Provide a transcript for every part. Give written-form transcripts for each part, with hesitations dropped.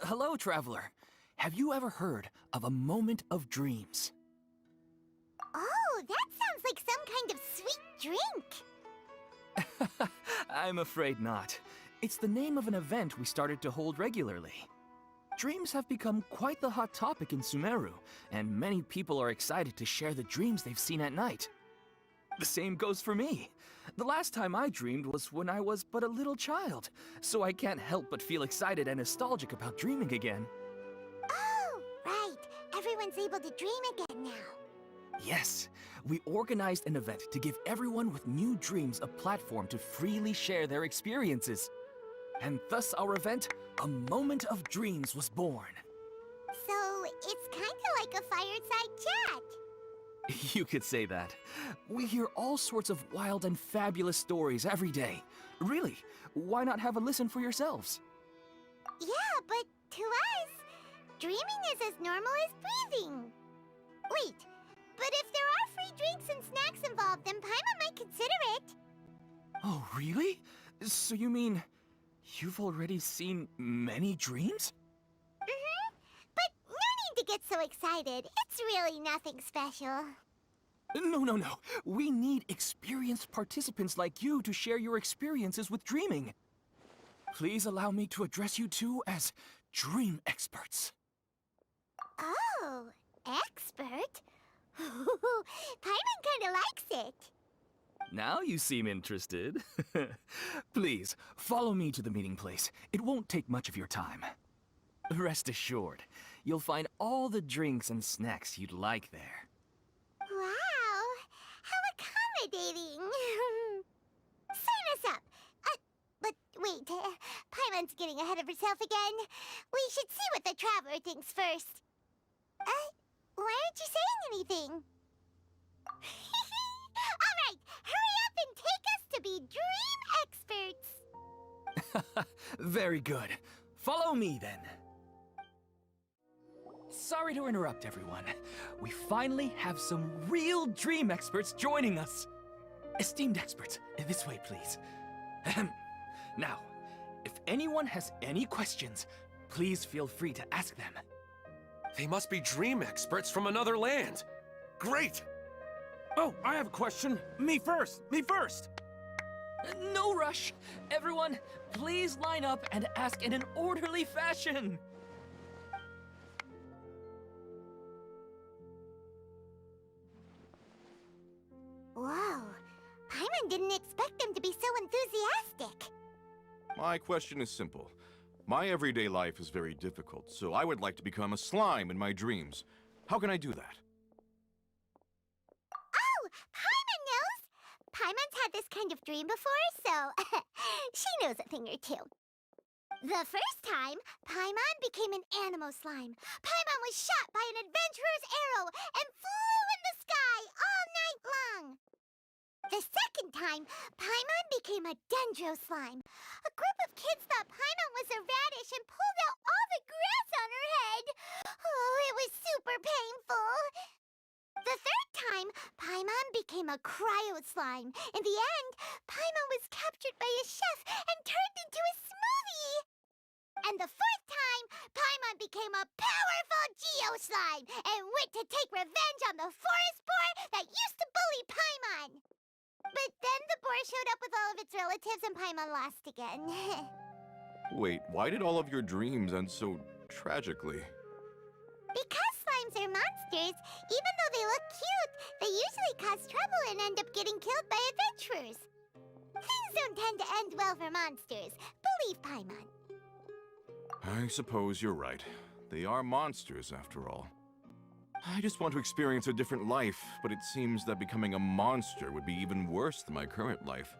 Hello, traveler. Have you ever heard of a moment of dreams? Oh, that sounds like some kind of sweet drink. I'm afraid not. It's the name of an event we started to hold regularly. Dreams have become quite the hot topic in Sumeru, and many people are excited to share the dreams they've seen at night. The same goes for me. The last time I dreamed was when I was but a little child, so I can't help but feel excited and nostalgic about dreaming again. Oh, right. Everyone's able to dream again now. Yes, we organized an event to give everyone with new dreams a platform to freely share their experiences. And thus our event, A Moment of Dreams, was born. So, it's kinda like a fireside chat. You could say that. We hear all sorts of wild and fabulous stories every day. Really, why not have a listen for yourselves? Yeah, but to us, dreaming is as normal as breathing. Wait, but if there are free drinks and snacks involved, then Paimon might consider it. Oh, really? So you mean you've already seen many dreams? But no need to get so excited. It's really nothing special. No. We need experienced participants like you to share your experiences with dreaming. Please allow me to address you two as dream experts. Oh, expert? Paimon kinda likes it. Now you seem interested. Please, follow me to the meeting place. It won't take much of your time. Rest assured, you'll find all the drinks and snacks you'd like there. Wow, how accommodating. Sign us up. But wait, Paimon's getting ahead of herself again. We should see what the traveler thinks first. Why aren't you saying anything? All right, hurry up and take us to be dream experts. Very good. Follow me then. Sorry to interrupt, everyone. We finally have some real dream experts joining us. Esteemed experts, this way, please. Ahem. Now, if anyone has any questions, please feel free to ask them. They must be dream experts from another land. Great! Oh, I have a question. Me first! Me first! No rush. Everyone, please line up and ask in an orderly fashion. Whoa, Paimon didn't expect them to be so enthusiastic. My question is simple. My everyday life is very difficult, so I would like to become a slime in my dreams. How can I do that? Oh, Paimon knows! Paimon's had this kind of dream before, so she knows a thing or two. The first time, Paimon became an animal slime. Paimon was shot by an adventurer's arrow and flew in the sky all night long. The second time, Paimon became a dendro slime. A group of kids thought Paimon was a radish and pulled out all the grass on her head. Oh, it was super painful. The third time, Paimon became a cryo slime. In the end, Paimon was captured by a chef and turned into a smoothie. And the fourth time, Paimon became a powerful geo slime and went to take revenge on the forest boar that used to bully Paimon. But then the boar showed up with all of its relatives and Paimon lost again. Wait, why did all of your dreams end so tragically? Because slimes are monsters, even though they look cute, they usually cause trouble and end up getting killed by adventurers. Things don't tend to end well for monsters. Believe Paimon. I suppose you're right. They are monsters, after all. I just want to experience a different life, but it seems that becoming a monster would be even worse than my current life.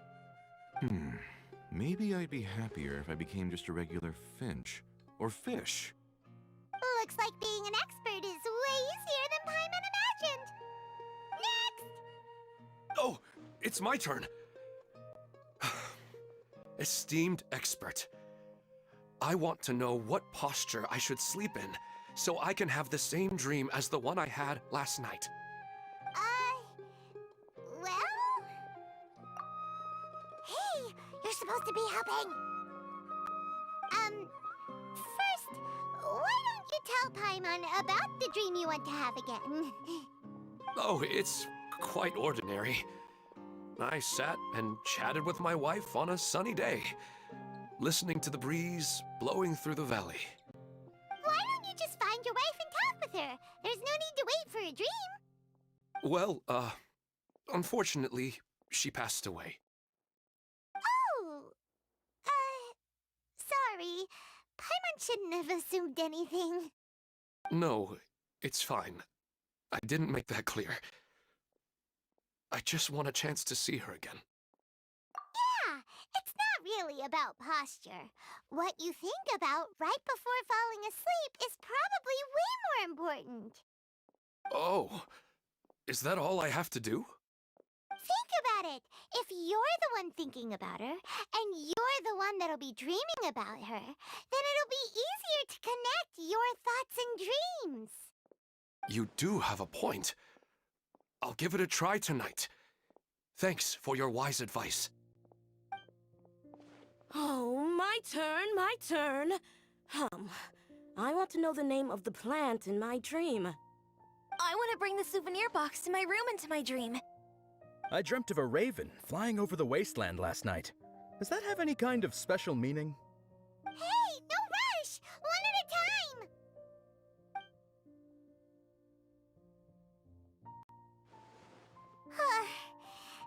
Maybe I'd be happier if I became just a regular finch. Or fish. Looks like being an expert is way easier than Paimon imagined. Next! Oh, it's my turn. Esteemed expert, I want to know what posture I should sleep in so I can have the same dream as the one I had last night. Well? Hey, you're supposed to be helping. First, tell Paimon about the dream you want to have again? Oh, it's quite ordinary. I sat and chatted with my wife on a sunny day, listening to the breeze blowing through the valley. Why don't you just find your wife and talk with her? There's no need to wait for a dream. Well, unfortunately, she passed away. Oh, sorry. Paimon shouldn't have assumed anything. No, it's fine. I didn't make that clear. I just want a chance to see her again. Yeah, it's not really about posture. What you think about right before falling asleep is probably way more important. Oh, is that all I have to do? Think about it. If you're the one thinking about her, and you're the one that'll be dreaming about her, then it'll be easier to connect your thoughts and dreams. You do have a point. I'll give it a try tonight. Thanks for your wise advice. Oh, my turn. I want to know the name of the plant in my dream. I want to bring the souvenir box to my room into my dream. I dreamt of a raven flying over the wasteland last night. Does that have any kind of special meaning? Hey, no rush! One at a time!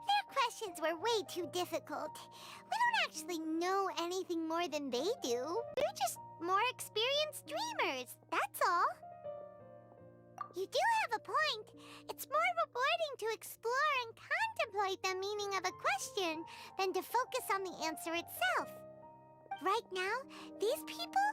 Their questions were way too difficult. We don't actually know anything more than they do. We're just more experienced dreamers, that's all. You do have a point. It's more rewarding to explore and contemplate the meaning of a question than to focus on the answer itself. Right now, these people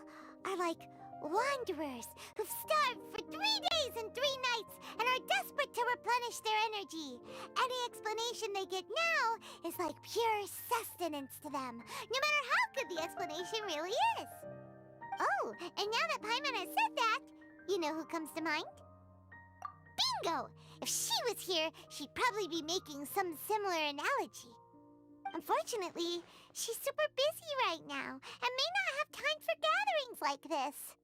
are like wanderers who've starved for 3 days and 3 nights and are desperate to replenish their energy. Any explanation they get now is like pure sustenance to them, no matter how good the explanation really is. Oh, and now that Paimon has said that, you know who comes to mind? Bingo! If she was here, she'd probably be making some similar analogy. Unfortunately, she's super busy right now and may not have time for gatherings like this.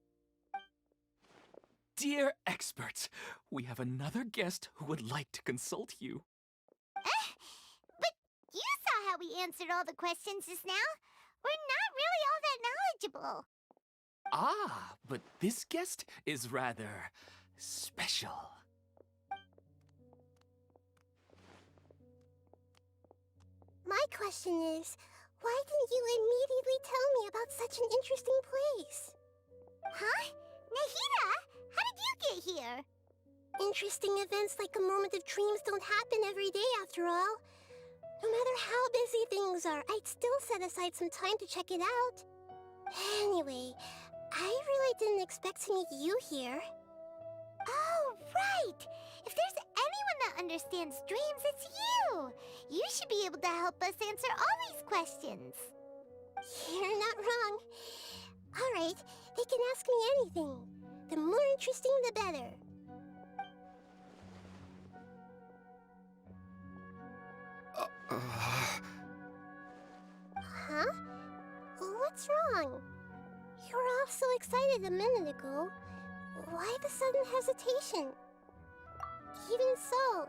Dear experts, we have another guest who would like to consult you. But you saw how we answered all the questions just now. We're not really all that knowledgeable. Ah, but this guest is rather special. My question is, why didn't you immediately tell me about such an interesting place? Huh? Nahida, how did you get here? Interesting events like a moment of dreams don't happen every day after all. No matter how busy things are, I'd still set aside some time to check it out. Anyway, I really didn't expect to meet you here. Oh, right! If there's anyone that understands dreams, it's you! You should be able to help us answer all these questions. You're not wrong. All right, they can ask me anything. The more interesting, the better. Huh? What's wrong? You were all so excited a minute ago. Why the sudden hesitation? Even so,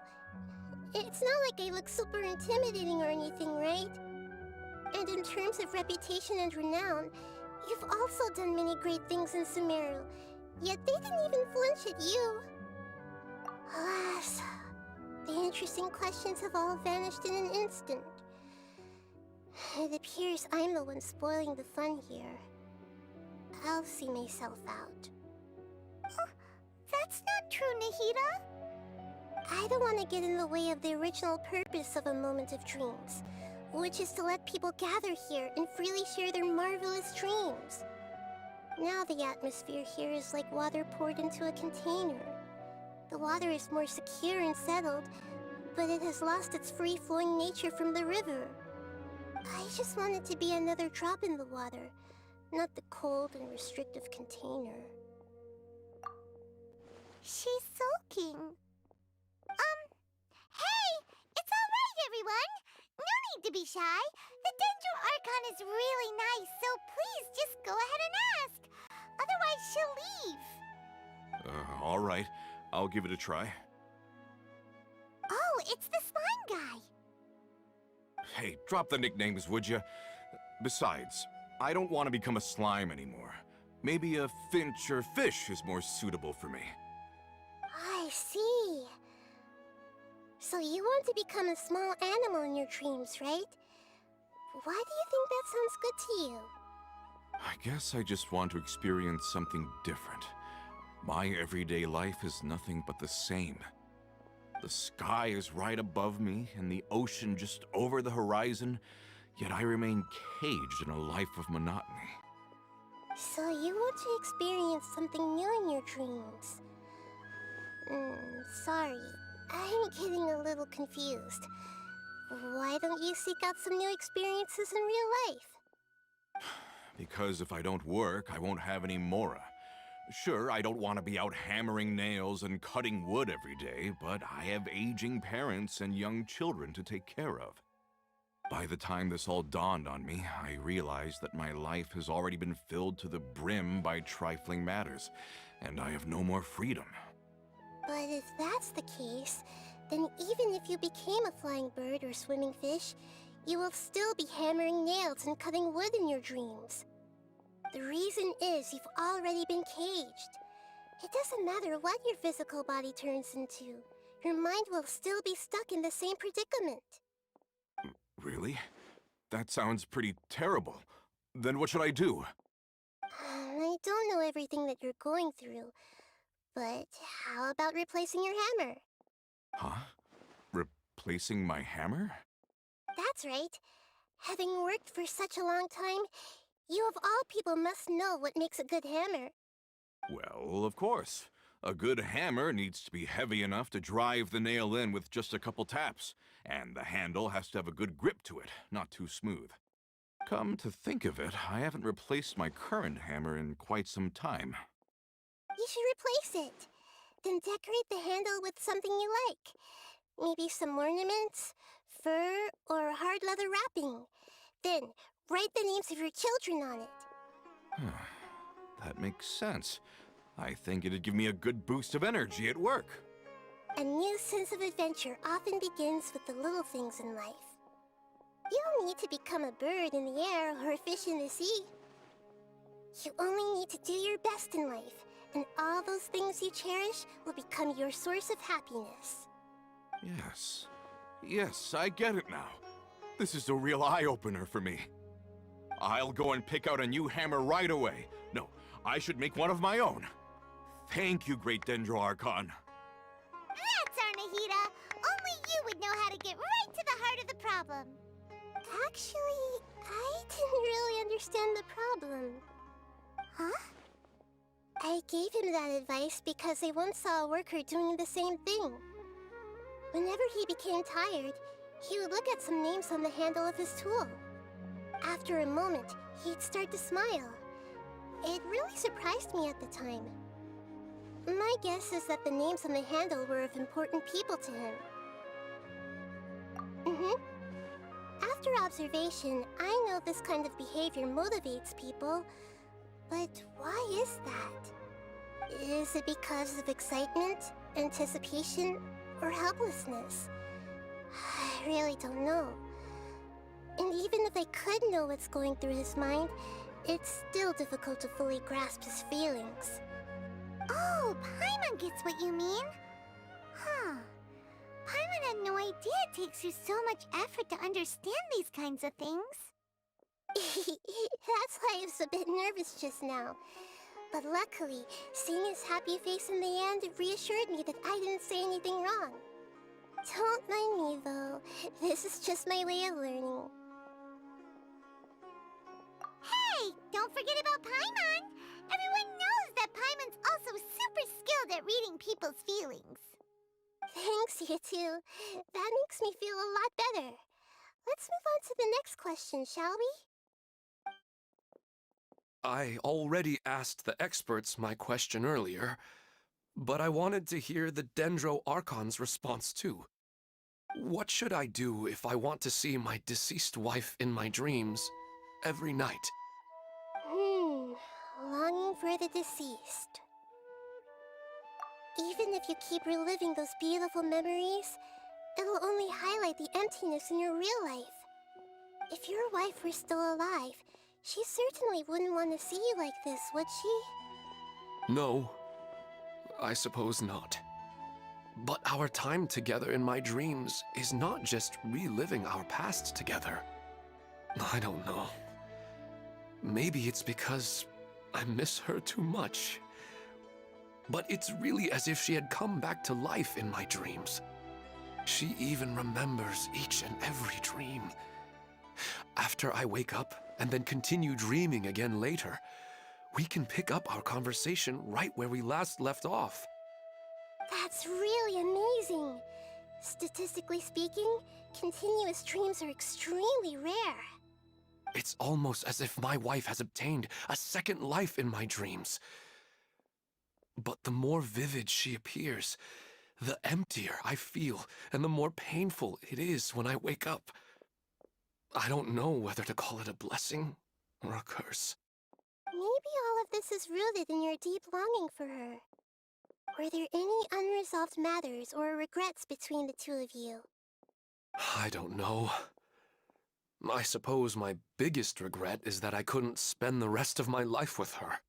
it's not like I look super intimidating or anything, right? And in terms of reputation and renown, you've also done many great things in Sumeru, yet they didn't even flinch at you. Alas, the interesting questions have all vanished in an instant. It appears I'm the one spoiling the fun here. I'll see myself out. That's not true, Nahida. I don't want to get in the way of the original purpose of a moment of dreams, which is to let people gather here and freely share their marvelous dreams. Now the atmosphere here is like water poured into a container. The water is more secure and settled, but it has lost its free-flowing nature from the river. I just want it to be another drop in the water, not the cold and restrictive container. She's sulking. Hey! It's all right, everyone! No need to be shy. The Dendro Archon is really nice, so please just go ahead and ask. Otherwise, she'll leave. I'll give it a try. Oh, it's the slime guy. Hey, drop the nicknames, would you? Besides, I don't want to become a slime anymore. Maybe a finch or fish is more suitable for me. I see. So you want to become a small animal in your dreams, right? Why do you think that sounds good to you? I guess I just want to experience something different. My everyday life is nothing but the same. The sky is right above me, and the ocean just over the horizon, yet I remain caged in a life of monotony. So you want to experience something new in your dreams? Sorry, I'm getting a little confused. Why don't you seek out some new experiences in real life? Because if I don't work, I won't have any Mora. Sure, I don't want to be out hammering nails and cutting wood every day, but I have aging parents and young children to take care of. By the time this all dawned on me, I realized that my life has already been filled to the brim by trifling matters, and I have no more freedom. But if that's the case, then even if you became a flying bird or swimming fish, you will still be hammering nails and cutting wood in your dreams. The reason is you've already been caged. It doesn't matter what your physical body turns into. Your mind will still be stuck in the same predicament. Really? That sounds pretty terrible. Then what should I do? I don't know everything that you're going through, but how about replacing your hammer? Huh? Replacing my hammer? That's right. Having worked for such a long time, you of all people must know what makes a good hammer. Well, of course. A good hammer needs to be heavy enough to drive the nail in with just a couple taps, and the handle has to have a good grip to it, not too smooth. Come to think of it, I haven't replaced my current hammer in quite some time. You should replace it. Then decorate the handle with something you like. Maybe some ornaments, fur, or hard leather wrapping. Then write the names of your children on it. That makes sense. I think it'd give me a good boost of energy at work. A new sense of adventure often begins with the little things in life. You don't need to become a bird in the air or a fish in the sea. You only need to do your best in life, and all those things you cherish will become your source of happiness. Yes. Yes, I get it now. This is a real eye-opener for me. I'll go and pick out a new hammer right away. No, I should make one of my own. Thank you, Great Dendro Archon. That's our Nahida. Only you would know how to get right to the heart of the problem. Actually, I didn't really understand the problem. Huh? I gave him that advice because I once saw a worker doing the same thing. Whenever he became tired, he would look at some names on the handle of his tool. After a moment, he'd start to smile. It really surprised me at the time. My guess is that the names on the handle were of important people to him. After observation, I know this kind of behavior motivates people. But why is that? Is it because of excitement, anticipation, or helplessness? I really don't know. And even if I could know what's going through his mind, it's still difficult to fully grasp his feelings. Oh, Paimon gets what you mean. Huh. Paimon had no idea it takes you so much effort to understand these kinds of things. That's why I was a bit nervous just now. But luckily, seeing his happy face in the end reassured me that I didn't say anything wrong. Don't mind me, though. This is just my way of learning. Hey! Don't forget about Paimon! Everyone knows that Paimon's also super skilled at reading people's feelings. Thanks, you two. That makes me feel a lot better. Let's move on to the next question, shall we? I already asked the experts my question earlier, but I wanted to hear the Dendro Archon's response too. What should I do if I want to see my deceased wife in my dreams every night? Longing for the deceased. Even if you keep reliving those beautiful memories, it'll only highlight the emptiness in your real life. If your wife were still alive, she certainly wouldn't want to see you like this, would she? No, I suppose not. But our time together in my dreams is not just reliving our past together. I don't know. Maybe it's because I miss her too much. But it's really as if she had come back to life in my dreams. She even remembers each and every dream. After I wake up and then continue dreaming again later, we can pick up our conversation right where we last left off. That's really amazing. Statistically speaking, continuous dreams are extremely rare. It's almost as if my wife has obtained a second life in my dreams. But the more vivid she appears, the emptier I feel, and the more painful it is when I wake up. I don't know whether to call it a blessing or a curse. Maybe all of this is rooted in your deep longing for her. Were there any unresolved matters or regrets between the two of you? I don't know. I suppose my biggest regret is that I couldn't spend the rest of my life with her.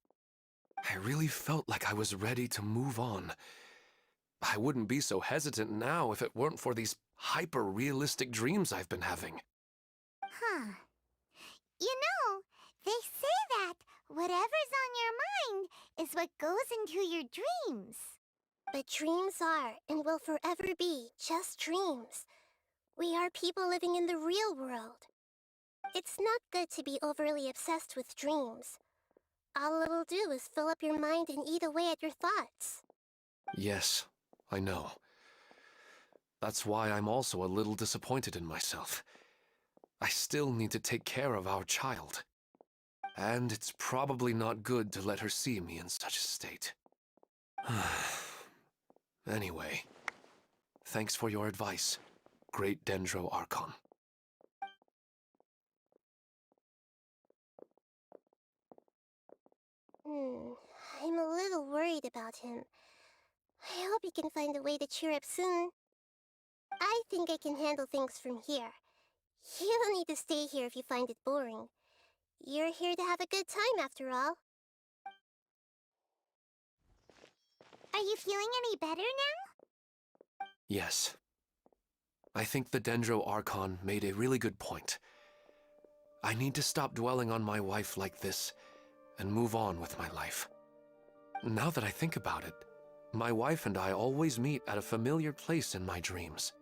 I really felt like I was ready to move on. I wouldn't be so hesitant now if it weren't for these hyper-realistic dreams I've been having. Huh. You know, they say that whatever's on your mind is what goes into your dreams. But dreams are and will forever be just dreams. We are people living in the real world. It's not good to be overly obsessed with dreams. All it'll do is fill up your mind and eat away at your thoughts. Yes, I know. That's why I'm also a little disappointed in myself. I still need to take care of our child. And it's probably not good to let her see me in such a state. Anyway, thanks for your advice, Great Dendro Archon. I'm a little worried about him. I hope he can find a way to cheer up soon. I think I can handle things from here. You don't need to stay here if you find it boring. You're here to have a good time, after all. Are you feeling any better now? Yes. I think the Dendro Archon made a really good point. I need to stop dwelling on my wife like this and move on with my life. Now that I think about it, my wife and I always meet at a familiar place in my dreams.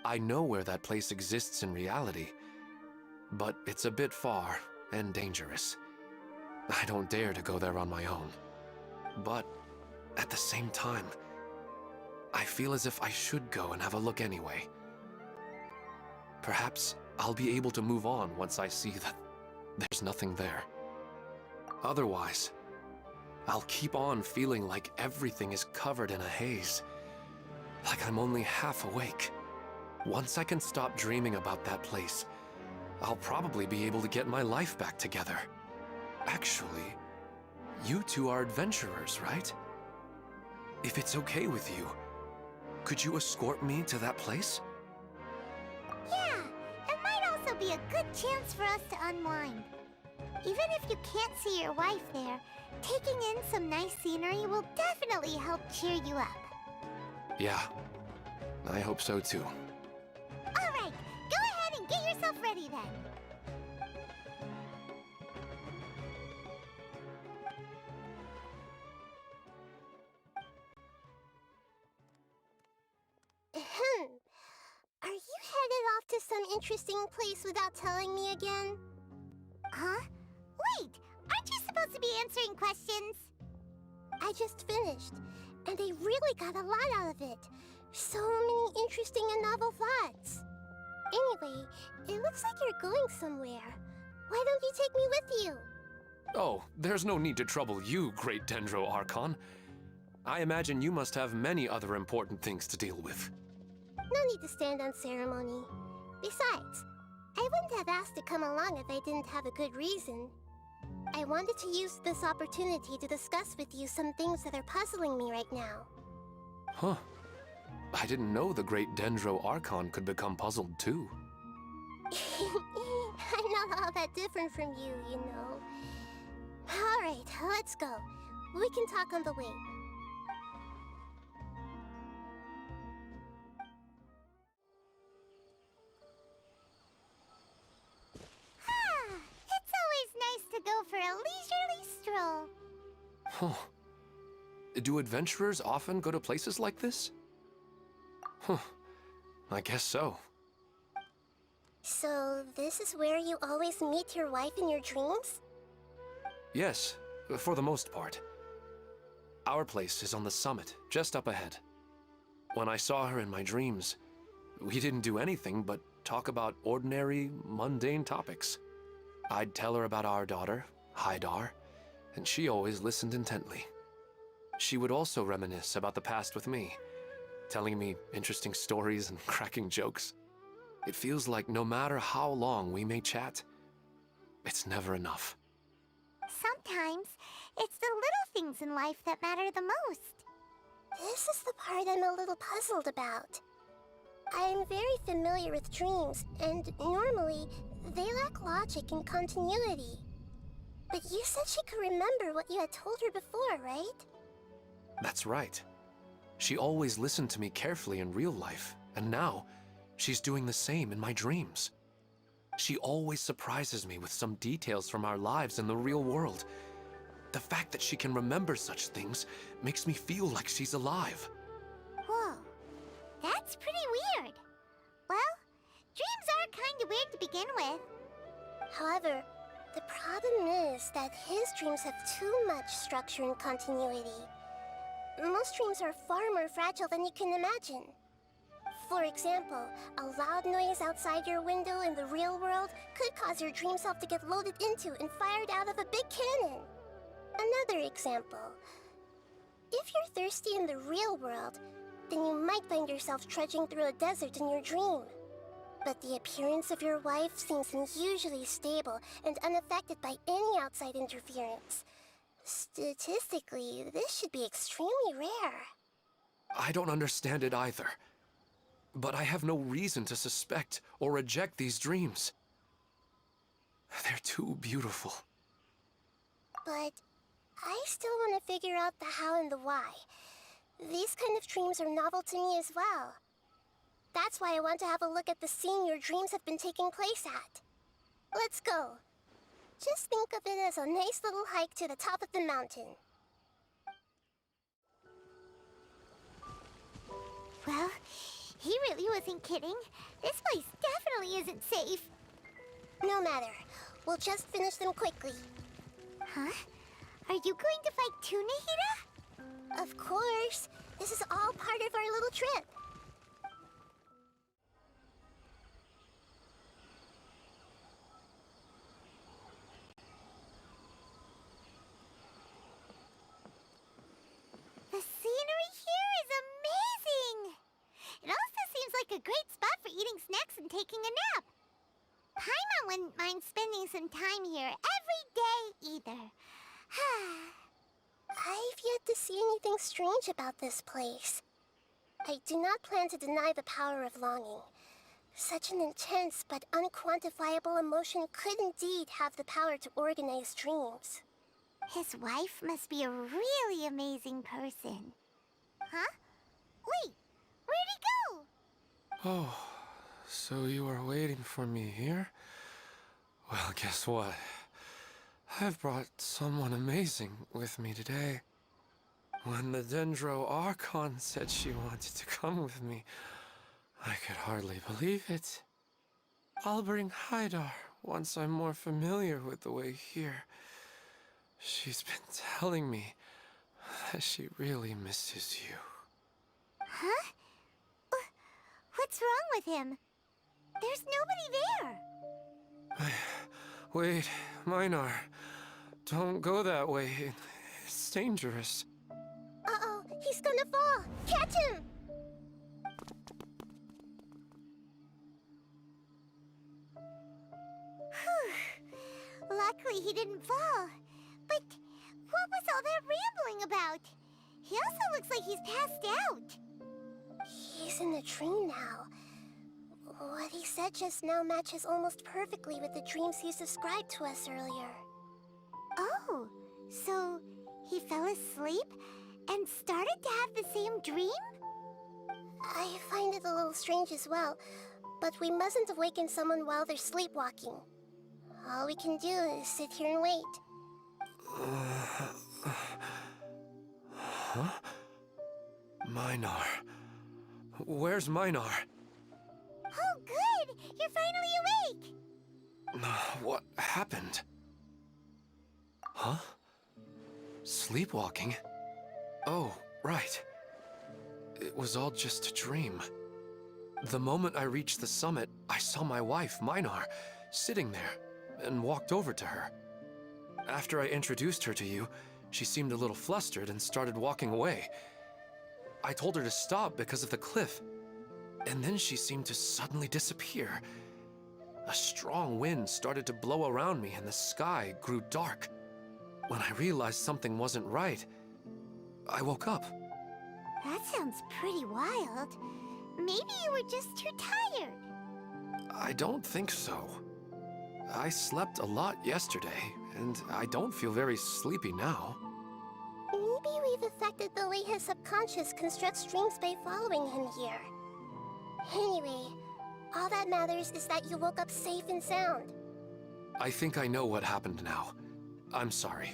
I know where that place exists in reality, but it's a bit far and dangerous. I don't dare to go there on my own. But at the same time, I feel as if I should go and have a look anyway. Perhaps I'll be able to move on once I see that there's nothing there. Otherwise, I'll keep on feeling like everything is covered in a haze, like I'm only half awake. Once I can stop dreaming about that place, I'll probably be able to get my life back together. Actually, you two are adventurers, right? If it's okay with you, could you escort me to that place? Yeah, it might also be a good chance for us to unwind. Even if you can't see your wife there, taking in some nice scenery will definitely help cheer you up. Yeah, I hope so too. Alright, go ahead and get yourself ready then. Ahem. Are you headed off to some interesting place without telling me again? Huh? Wait, aren't you supposed to be answering questions? I just finished, and I really got a lot out of it. So many interesting and novel thoughts. Anyway, it looks like you're going somewhere. Why don't you take me with you? Oh, there's no need to trouble you, Great Dendro Archon. I imagine you must have many other important things to deal with. No need to stand on ceremony. Besides, I wouldn't have asked to come along if I didn't have a good reason. I wanted to use this opportunity to discuss with you some things that are puzzling me right now. Huh. I didn't know the great Dendro Archon could become puzzled too. I'm not all that different from you, you know. Alright, let's go. We can talk on the way. It's always nice to go for a leisurely stroll. Huh. Do adventurers often go to places like this? Huh. I guess so. So, this is where you always meet your wife in your dreams? Yes, for the most part. Our place is on the summit, just up ahead. When I saw her in my dreams, we didn't do anything but talk about ordinary, mundane topics. I'd tell her about our daughter, Haidar, and she always listened intently. She would also reminisce about the past with me, telling me interesting stories and cracking jokes. It feels like no matter how long we may chat, it's never enough. Sometimes, it's the little things in life that matter the most. This is the part I'm a little puzzled about. I'm very familiar with dreams, and normally, they lack logic and continuity. But you said she could remember what you had told her before, right? That's right. She always listened to me carefully in real life, and now, she's doing the same in my dreams. She always surprises me with some details from our lives in the real world. The fact that she can remember such things makes me feel like she's alive. Whoa, that's pretty weird. Well, dreams are kind of weird to begin with. However, the problem is that his dreams have too much structure and continuity. Most dreams are far more fragile than you can imagine. For example, a loud noise outside your window in the real world could cause your dream self to get loaded into and fired out of a big cannon. Another example. If you're thirsty in the real world, then you might find yourself trudging through a desert in your dream. But the appearance of your wife seems unusually stable and unaffected by any outside interference. Statistically, this should be extremely rare. I don't understand it either. But I have no reason to suspect or reject these dreams. They're too beautiful. But I still want to figure out the how and the why. These kind of dreams are novel to me as well. That's why I want to have a look at the scene your dreams have been taking place at. Let's go. Just think of it as a nice little hike to the top of the mountain. Well, he really wasn't kidding. This place definitely isn't safe. No matter. We'll just finish them quickly. Huh? Are you going to fight too, Nahida? Of course. This is all part of our little trip. The scenery here is amazing! It also seems like a great spot for eating snacks and taking a nap. Paimon wouldn't mind spending some time here every day either. I've yet to see anything strange about this place. I do not plan to deny the power of longing. Such an intense but unquantifiable emotion could indeed have the power to organize dreams. His wife must be a really amazing person. Huh? Wait, where'd he go? Oh, so you are waiting for me here? Well, guess what? I've brought someone amazing with me today. When the Dendro Archon said she wanted to come with me, I could hardly believe it. I'll bring Haidar once I'm more familiar with the way here. She's been telling me that she really misses you. Huh? What's wrong with him? There's nobody there. Wait, Minar. Don't go that way. It's dangerous. Uh-oh, he's gonna fall! Catch him! Whew. Luckily he didn't fall. But what was all that rambling about? He also looks like he's passed out. in the dream now. What he said just now matches almost perfectly with the dreams he described to us earlier. Oh, so he fell asleep and started to have the same dream? I find it a little strange as well, but we mustn't awaken someone while they're sleepwalking. All we can do is sit here and wait. Huh? Minar. Where's Minar? Oh, good! You're finally awake! What happened? Huh? Sleepwalking? Oh, right. It was all just a dream. The moment I reached the summit, I saw my wife, Minar, sitting there, and walked over to her. After I introduced her to you, she seemed a little flustered and started walking away. I told her to stop because of the cliff, and then she seemed to suddenly disappear. A strong wind started to blow around me and the sky grew dark. When I realized something wasn't right, I woke up. That sounds pretty wild. Maybe you were just too tired. I don't think so. I slept a lot yesterday, and I don't feel very sleepy now. Maybe we've affected the way his subconscious constructs dreams by following him here. Anyway, all that matters is that you woke up safe and sound. I think I know what happened now. I'm sorry.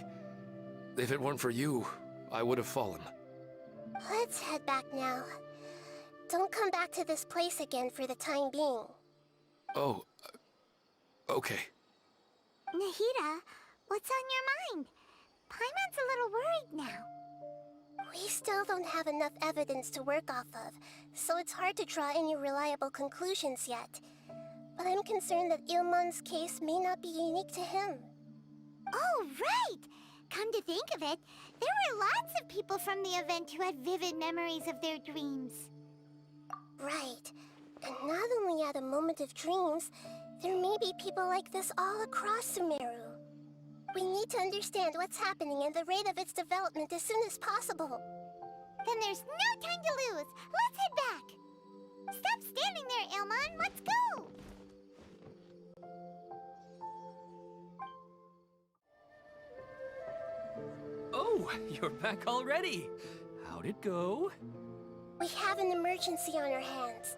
If it weren't for you, I would have fallen. Let's head back now. Don't come back to this place again for the time being. Oh, okay. Nahida, what's on your mind? Paimon's a little worried now. We still don't have enough evidence to work off of, so it's hard to draw any reliable conclusions yet. But I'm concerned that Ilmon's case may not be unique to him. Oh, right! Come to think of it, there were lots of people from the event who had vivid memories of their dreams. Right. And not only at a moment of dreams, there may be people like this all across Sumeru. We need to understand what's happening and the rate of its development as soon as possible. Then there's no time to lose. Let's head back. Stop standing there, Ilmon. Let's go. Oh, you're back already. How'd it go? We have an emergency on our hands.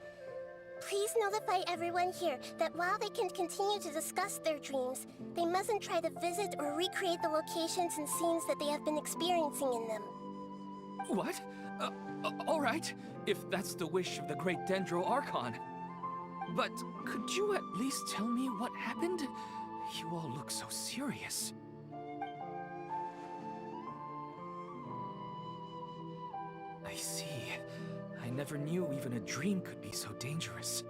Please notify everyone here that while they can continue to discuss their dreams, they mustn't try to visit or recreate the locations and scenes that they have been experiencing in them. What? All right, if that's the wish of the great Dendro Archon. But could you at least tell me what happened? You all look so serious. I see. I never knew even a dream could be so dangerous.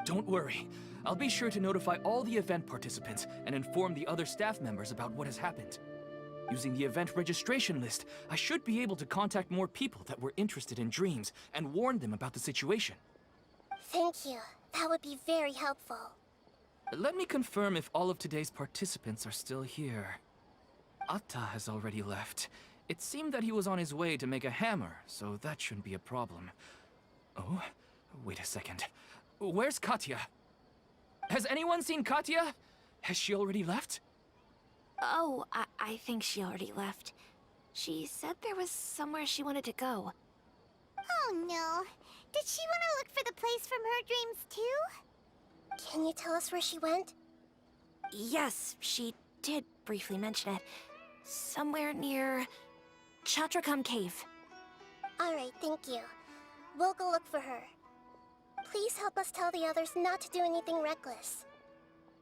Don't worry. I'll be sure to notify all the event participants and inform the other staff members about what has happened. Using the event registration list, I should be able to contact more people that were interested in dreams and warn them about the situation. Thank you. That would be very helpful. Let me confirm if all of today's participants are still here. Atta has already left. It seemed that he was on his way to make a hammer, so that shouldn't be a problem. Oh, wait a second. Where's Katya? Has anyone seen Katya? Has she already left? Oh, I think she already left. She said there was somewhere she wanted to go. Oh no. Did she want to look for the place from her dreams too? Can you tell us where she went? Yes, she did briefly mention it. Somewhere near Chatrakam Cave. Alright, thank you. We'll go look for her. Please help us tell the others not to do anything reckless.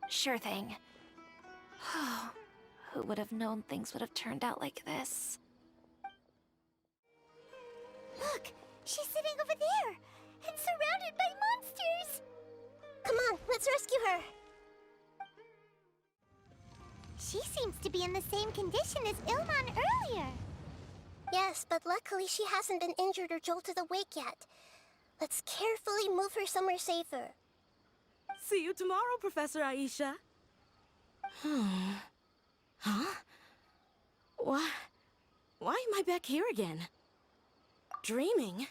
Sure thing. Who would have known things would have turned out like this? Look! She's sitting over there! And surrounded by monsters! Come on, let's rescue her! She seems to be in the same condition as Ilmon earlier. Yes, but luckily she hasn't been injured or jolted awake yet. Let's carefully move her somewhere safer. See you tomorrow, Professor Aisha. Huh? Why am I back here again? Dreaming?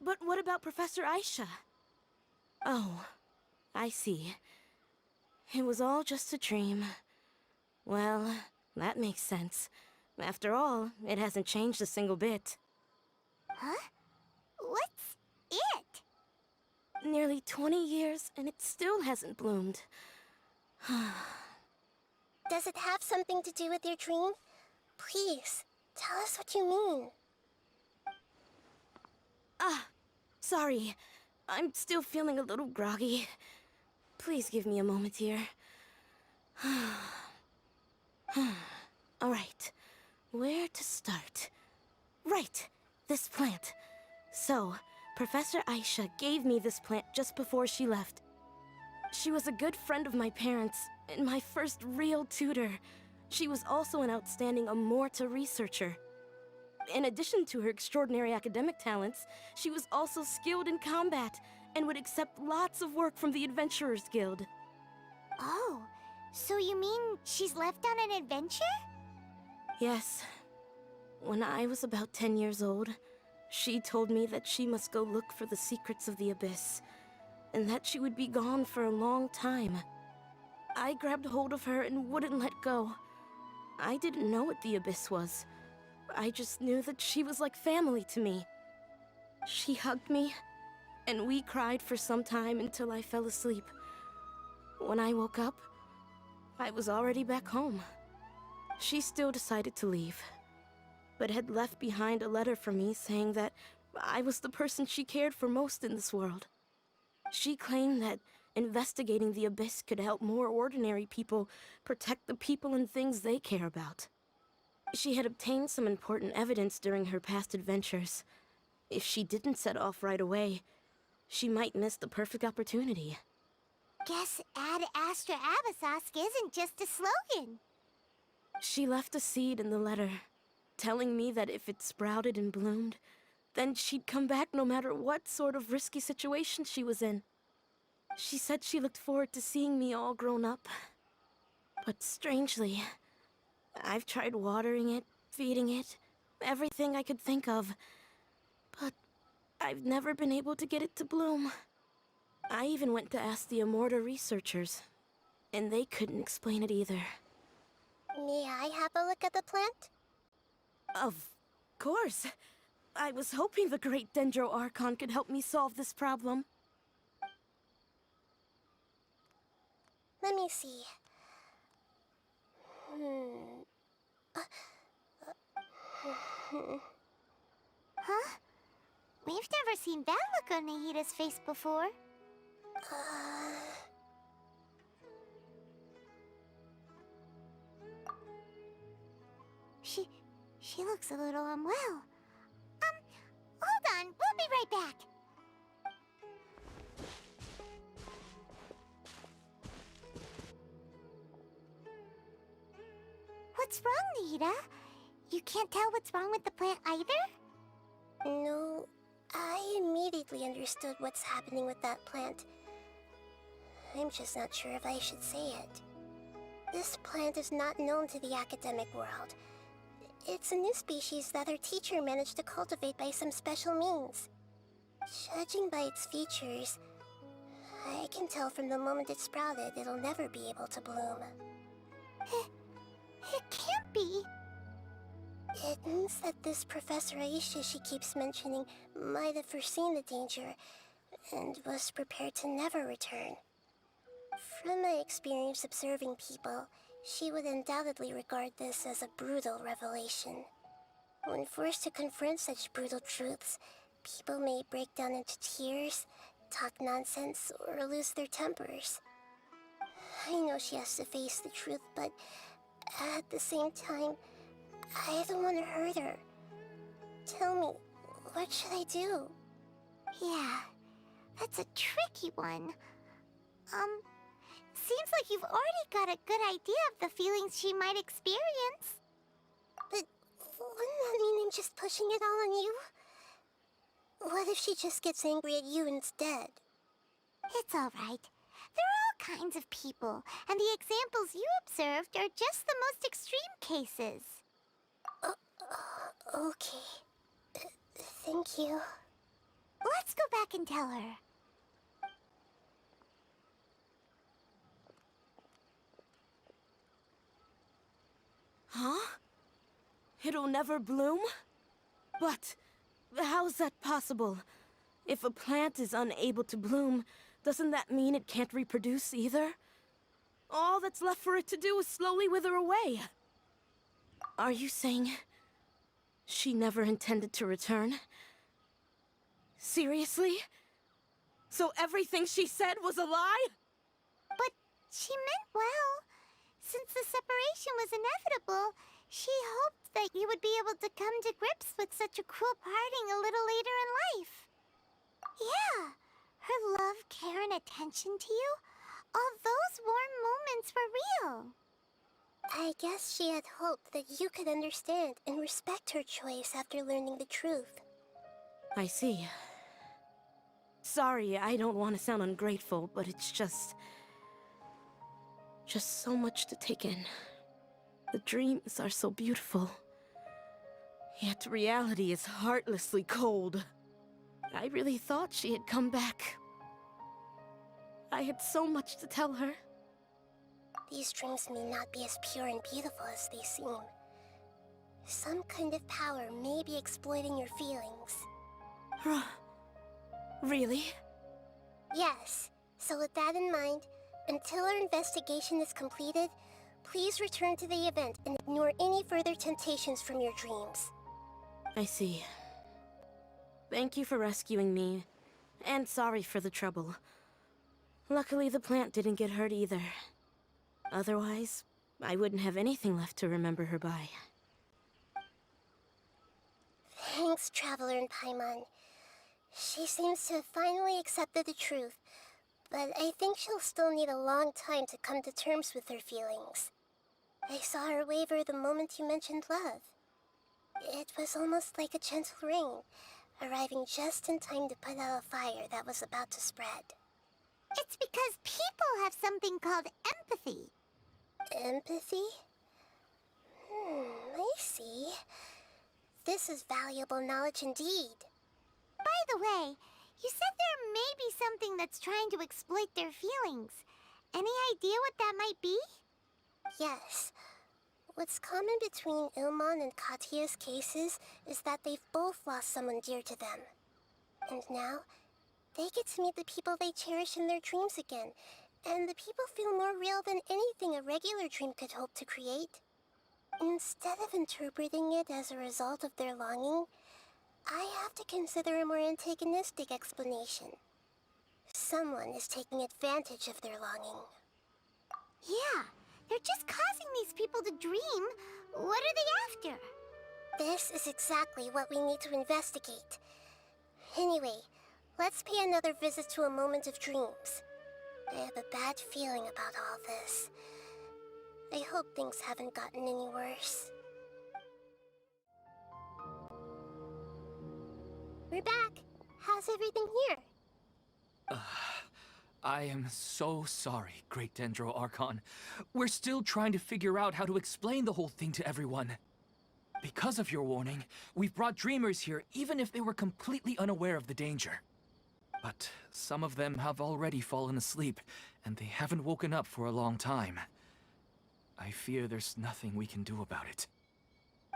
But what about Professor Aisha? Oh, I see. It was all just a dream. Well, that makes sense. After all, it hasn't changed a single bit. Huh? What's it? Nearly 20 years, and it still hasn't bloomed. Does it have something to do with your dream? Please, tell us what you mean. Sorry. I'm still feeling a little groggy. Please give me a moment here. Alright. Where to start? Right! This plant. So, Professor Aisha gave me this plant just before she left. She was a good friend of my parents, and my first real tutor. She was also an outstanding Amorta researcher. In addition to her extraordinary academic talents, she was also skilled in combat and would accept lots of work from the Adventurers Guild. Oh, so you mean she's left on an adventure? Yes. When I was about 10 years old, she told me that she must go look for the secrets of the Abyss, and that she would be gone for a long time. I grabbed hold of her and wouldn't let go. I didn't know what the Abyss was. I just knew that she was like family to me. She hugged me, and we cried for some time until I fell asleep. When I woke up, I was already back home. She still decided to leave, but had left behind a letter for me saying that I was the person she cared for most in this world. She claimed that investigating the Abyss could help more ordinary people protect the people and things they care about. She had obtained some important evidence during her past adventures. If she didn't set off right away, she might miss the perfect opportunity. Guess Ad Astra Abyssosque isn't just a slogan. She left a seed in the letter, telling me that if it sprouted and bloomed, then she'd come back no matter what sort of risky situation she was in. She said she looked forward to seeing me all grown up. But strangely, I've tried watering it, feeding it, everything I could think of. But I've never been able to get it to bloom. I even went to ask the Amorta researchers, and they couldn't explain it either. May I have a look at the plant? Of course. I was hoping the great Dendro Archon could help me solve this problem. Let me see. Huh? We've never seen that look on Nahida's face before. She looks a little unwell. Hold on, we'll be right back. What's wrong, Nahida? You can't tell what's wrong with the plant either? No, I immediately understood what's happening with that plant. I'm just not sure if I should say it. This plant is not known to the academic world. It's a new species that our teacher managed to cultivate by some special means. Judging by its features, I can tell from the moment it sprouted it'll never be able to bloom. It can't be. It means that this Professor Aisha she keeps mentioning might have foreseen the danger and was prepared to never return. From my experience observing people, she would undoubtedly regard this as a brutal revelation. When forced to confront such brutal truths, people may break down into tears, talk nonsense, or lose their tempers. I know she has to face the truth, but at the same time, I don't want to hurt her. Tell me, what should I do? Yeah, that's a tricky one. Seems like you've already got a good idea of the feelings she might experience. But wouldn't that mean I'm just pushing it all on you? What if she just gets angry at you instead? It's all right. There are all kinds of people, and the examples you observed are just the most extreme cases. Okay. Thank you. Let's go back and tell her. Huh? It'll never bloom? But how's that possible? If a plant is unable to bloom, doesn't that mean it can't reproduce either? All that's left for it to do is slowly wither away. Are you saying she never intended to return? Seriously? So everything she said was a lie? But she meant well. Since the separation was inevitable, she hoped that you would be able to come to grips with such a cruel parting a little later in life. Yeah, her love, care, and attention to you, all those warm moments were real. I guess she had hoped that you could understand and respect her choice after learning the truth. I see. Sorry, I don't want to sound ungrateful, but it's just so much to take in. The dreams are so beautiful. Yet reality is heartlessly cold. I really thought she had come back. I had so much to tell her. These dreams may not be as pure and beautiful as they seem. Some kind of power may be exploiting your feelings. Really? Yes. So with that in mind, until our investigation is completed, please return to the event and ignore any further temptations from your dreams. I see. Thank you for rescuing me, and sorry for the trouble. Luckily, the plant didn't get hurt either. Otherwise, I wouldn't have anything left to remember her by. Thanks, Traveler and Paimon. She seems to have finally accepted the truth, but I think she'll still need a long time to come to terms with her feelings. I saw her waver the moment you mentioned love. It was almost like a gentle rain, arriving just in time to put out a fire that was about to spread. It's because people have something called empathy. Empathy? I see. This is valuable knowledge indeed. By the way, you said there may be something that's trying to exploit their feelings. Any idea what that might be? Yes. What's common between Ilmon and Katya's cases is that they've both lost someone dear to them. And now, they get to meet the people they cherish in their dreams again, and the people feel more real than anything a regular dream could hope to create. Instead of interpreting it as a result of their longing, I have to consider a more antagonistic explanation. Someone is taking advantage of their longing. Yeah, they're just causing these people to dream. What are they after? This is exactly what we need to investigate. Anyway, let's pay another visit to a moment of dreams. I have a bad feeling about all this. I hope things haven't gotten any worse. We're back. How's everything here? I am so sorry, Great Dendro Archon. We're still trying to figure out how to explain the whole thing to everyone. Because of your warning, we've brought dreamers here even if they were completely unaware of the danger. But some of them have already fallen asleep, and they haven't woken up for a long time. I fear there's nothing we can do about it.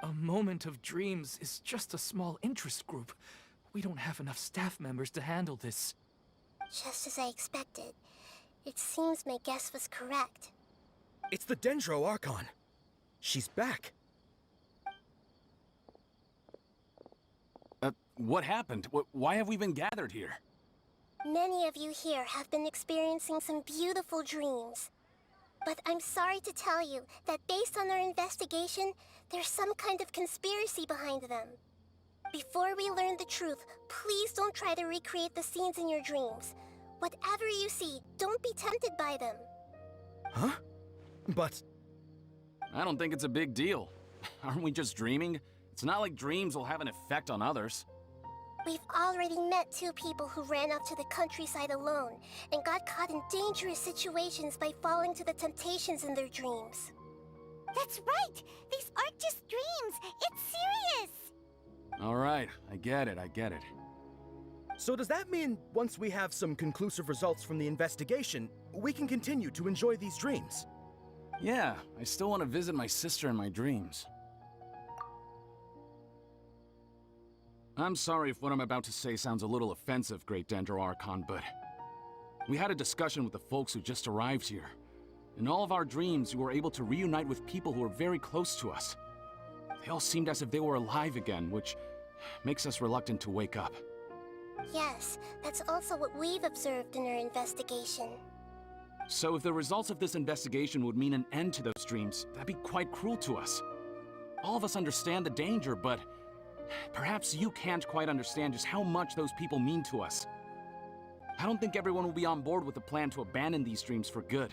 A moment of dreams is just a small interest group. We don't have enough staff members to handle this. Just as I expected. It seems my guess was correct. It's the Dendro Archon. She's back. What happened? Why have we been gathered here? Many of you here have been experiencing some beautiful dreams. But I'm sorry to tell you that based on our investigation, there's some kind of conspiracy behind them. Before we learn the truth, please don't try to recreate the scenes in your dreams. Whatever you see, don't be tempted by them. Huh? But... I don't think it's a big deal. Aren't we just dreaming? It's not like dreams will have an effect on others. We've already met 2 people who ran off to the countryside alone and got caught in dangerous situations by falling to the temptations in their dreams. That's right! These aren't just dreams! It's serious! All right, I get it. So does that mean once we have some conclusive results from the investigation, we can continue to enjoy these dreams? Yeah, I still want to visit my sister in my dreams. I'm sorry if what I'm about to say sounds a little offensive, Great Dendro Archon, but we had a discussion with the folks who just arrived here. In all of our dreams, we were able to reunite with people who were very close to us. They all seemed as if they were alive again, which makes us reluctant to wake up. Yes, that's also what we've observed in our investigation. So if the results of this investigation would mean an end to those dreams, that'd be quite cruel to us. All of us understand the danger, but perhaps you can't quite understand just how much those people mean to us. I don't think everyone will be on board with the plan to abandon these dreams for good.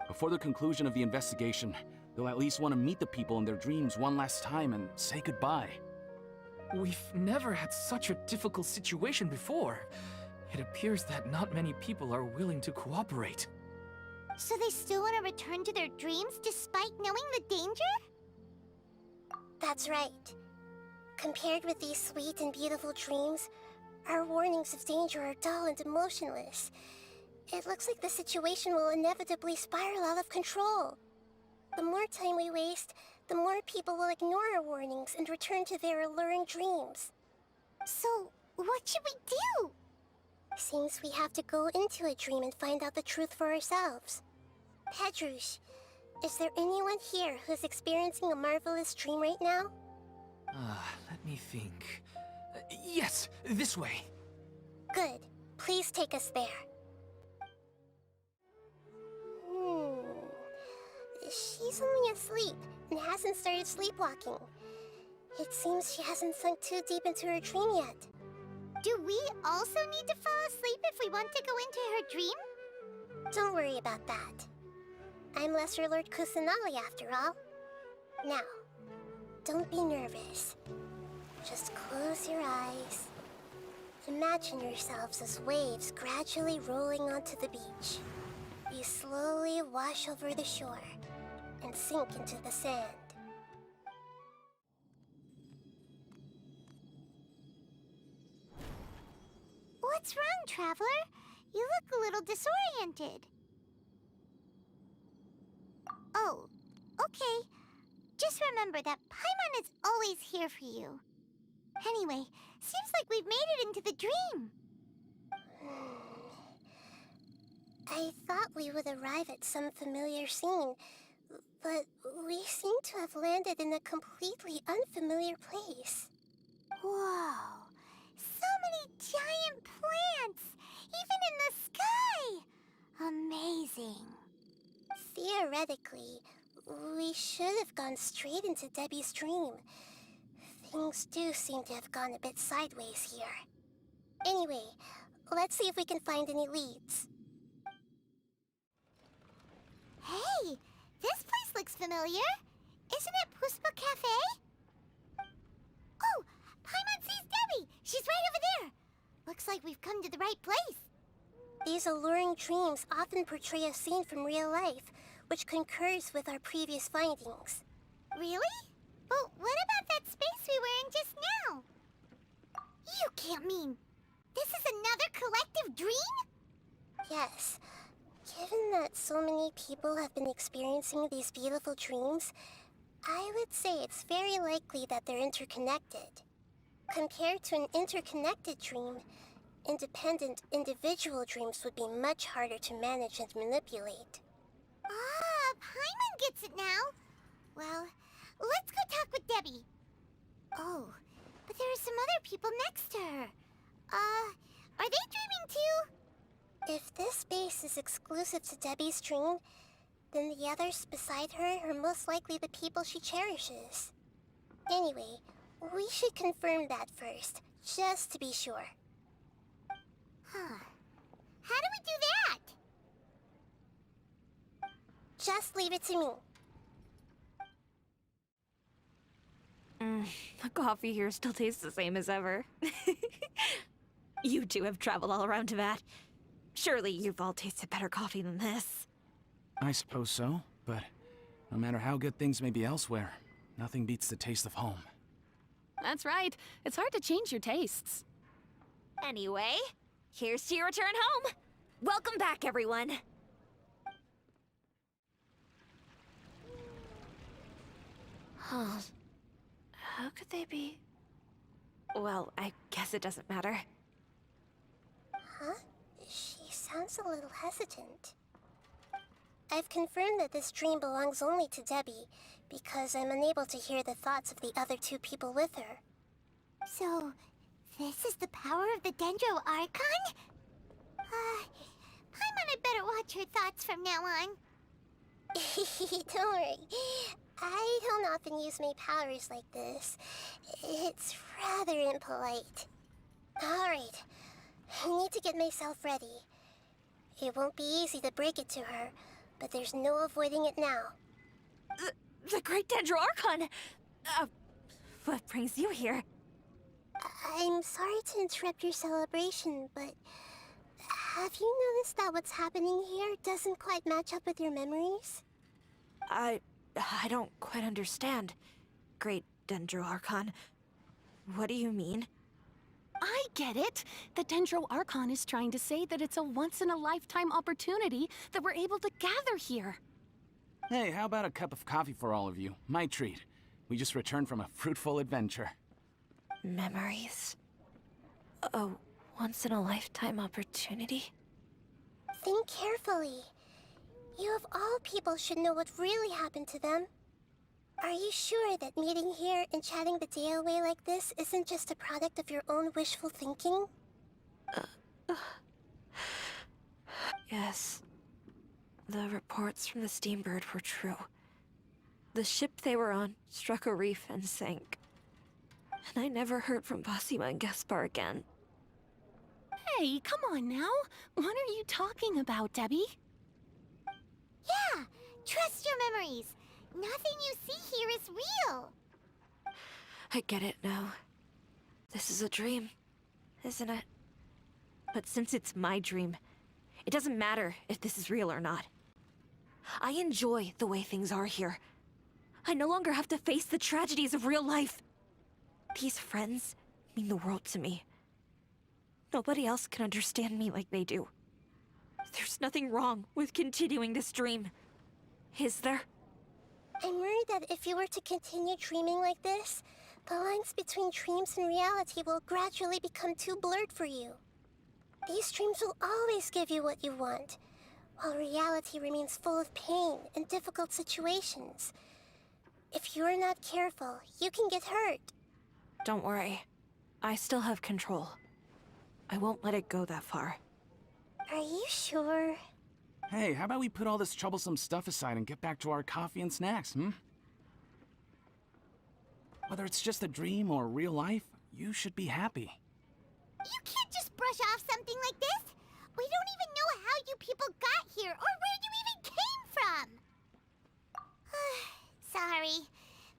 Before the conclusion of the investigation, they'll at least want to meet the people in their dreams one last time and say goodbye. We've never had such a difficult situation before. It appears that not many people are willing to cooperate. So they still want to return to their dreams despite knowing the danger? That's right. Compared with these sweet and beautiful dreams, our warnings of danger are dull and emotionless. It looks like the situation will inevitably spiral out of control. The more time we waste, the more people will ignore our warnings and return to their alluring dreams. So, what should we do? Seems we have to go into a dream and find out the truth for ourselves. Pedrush, is there anyone here who's experiencing a marvelous dream right now? Let me think. Yes, this way. Good. Please take us there. She's only asleep and hasn't started sleepwalking. It seems she hasn't sunk too deep into her dream yet. Do we also need to fall asleep if we want to go into her dream? Don't worry about that. I'm Lesser Lord Kusanali after all. Now, don't be nervous. Just close your eyes. Imagine yourselves as waves gradually rolling onto the beach. You slowly wash over the shore and sink into the sand. What's wrong, Traveler? You look a little disoriented. Oh, okay. Just remember that Paimon is always here for you. Anyway, seems like we've made it into the dream. I thought we would arrive at some familiar scene, but we seem to have landed in a completely unfamiliar place. Whoa! So many giant plants! Even in the sky! Amazing. Theoretically, we should have gone straight into Debbie's dream. Things do seem to have gone a bit sideways here. Anyway, let's see if we can find any leads. Hey! This place looks familiar. Isn't it Puspa Cafe? Oh! Paimon sees Debbie! She's right over there! Looks like we've come to the right place. These alluring dreams often portray a scene from real life, which concurs with our previous findings. Really? But what about that space we were in just now? You can't mean... this is another collective dream? Yes. Given that so many people have been experiencing these beautiful dreams, I would say it's very likely that they're interconnected. Compared to an interconnected dream, independent individual dreams would be much harder to manage and manipulate. Ah, Paimon gets it now. Well, let's go talk with Debbie. Oh, but there are some other people next to her. Are they dreaming too? If this space is exclusive to Debbie's dream, then the others beside her are most likely the people she cherishes. Anyway, we should confirm that first, just to be sure. Huh. How do we do that? Just leave it to me. The coffee here still tastes the same as ever. You two have traveled all around Tibet. Surely you've all tasted better coffee than this. I suppose so, but no matter how good things may be elsewhere, nothing beats the taste of home. That's right. It's hard to change your tastes. Anyway, here's to your return home. Welcome back, everyone. Huh. How could they be? Well, I guess it doesn't matter. Huh? She sounds a little hesitant. I've confirmed that this dream belongs only to Debbie, because I'm unable to hear the thoughts of the other two people with her. So, this is the power of the Dendro Archon? Paimon had better watch her thoughts from now on. Don't worry. I don't often use my powers like this. It's rather impolite. Alright, I need to get myself ready. It won't be easy to break it to her, but there's no avoiding it now. The Great Dendro Archon! What brings you here? I'm sorry to interrupt your celebration, but have you noticed that what's happening here doesn't quite match up with your memories? I don't quite understand. Great Dendro Archon. What do you mean? I get it. The Dendro Archon is trying to say that it's a once-in-a-lifetime opportunity that we're able to gather here. Hey, how about a cup of coffee for all of you? My treat. We just returned from a fruitful adventure. Memories. A once-in-a-lifetime opportunity? Think carefully. You of all people should know what really happened to them. Are you sure that meeting here and chatting the day away like this isn't just a product of your own wishful thinking? Yes. The reports from the Steambird were true. The ship they were on struck a reef and sank. And I never heard from Basima and Gaspar again. Hey, come on now. What are you talking about, Debbie? Yeah, trust your memories. Nothing you see here is real. I get it now. This is a dream, isn't it? But since it's my dream, it doesn't matter if this is real or not. I enjoy the way things are here. I no longer have to face the tragedies of real life. These friends mean the world to me. Nobody else can understand me like they do. There's nothing wrong with continuing this dream. Is there? I'm worried that if you were to continue dreaming like this, the lines between dreams and reality will gradually become too blurred for you. These dreams will always give you what you want, while reality remains full of pain and difficult situations. If you're not careful, you can get hurt. Don't worry. I still have control. I won't let it go that far. Are you sure? Hey, how about we put all this troublesome stuff aside and get back to our coffee and snacks, Whether it's just a dream or real life, you should be happy. You can't just brush off something like this. We don't even know how you people got here or where you even came from. Sorry.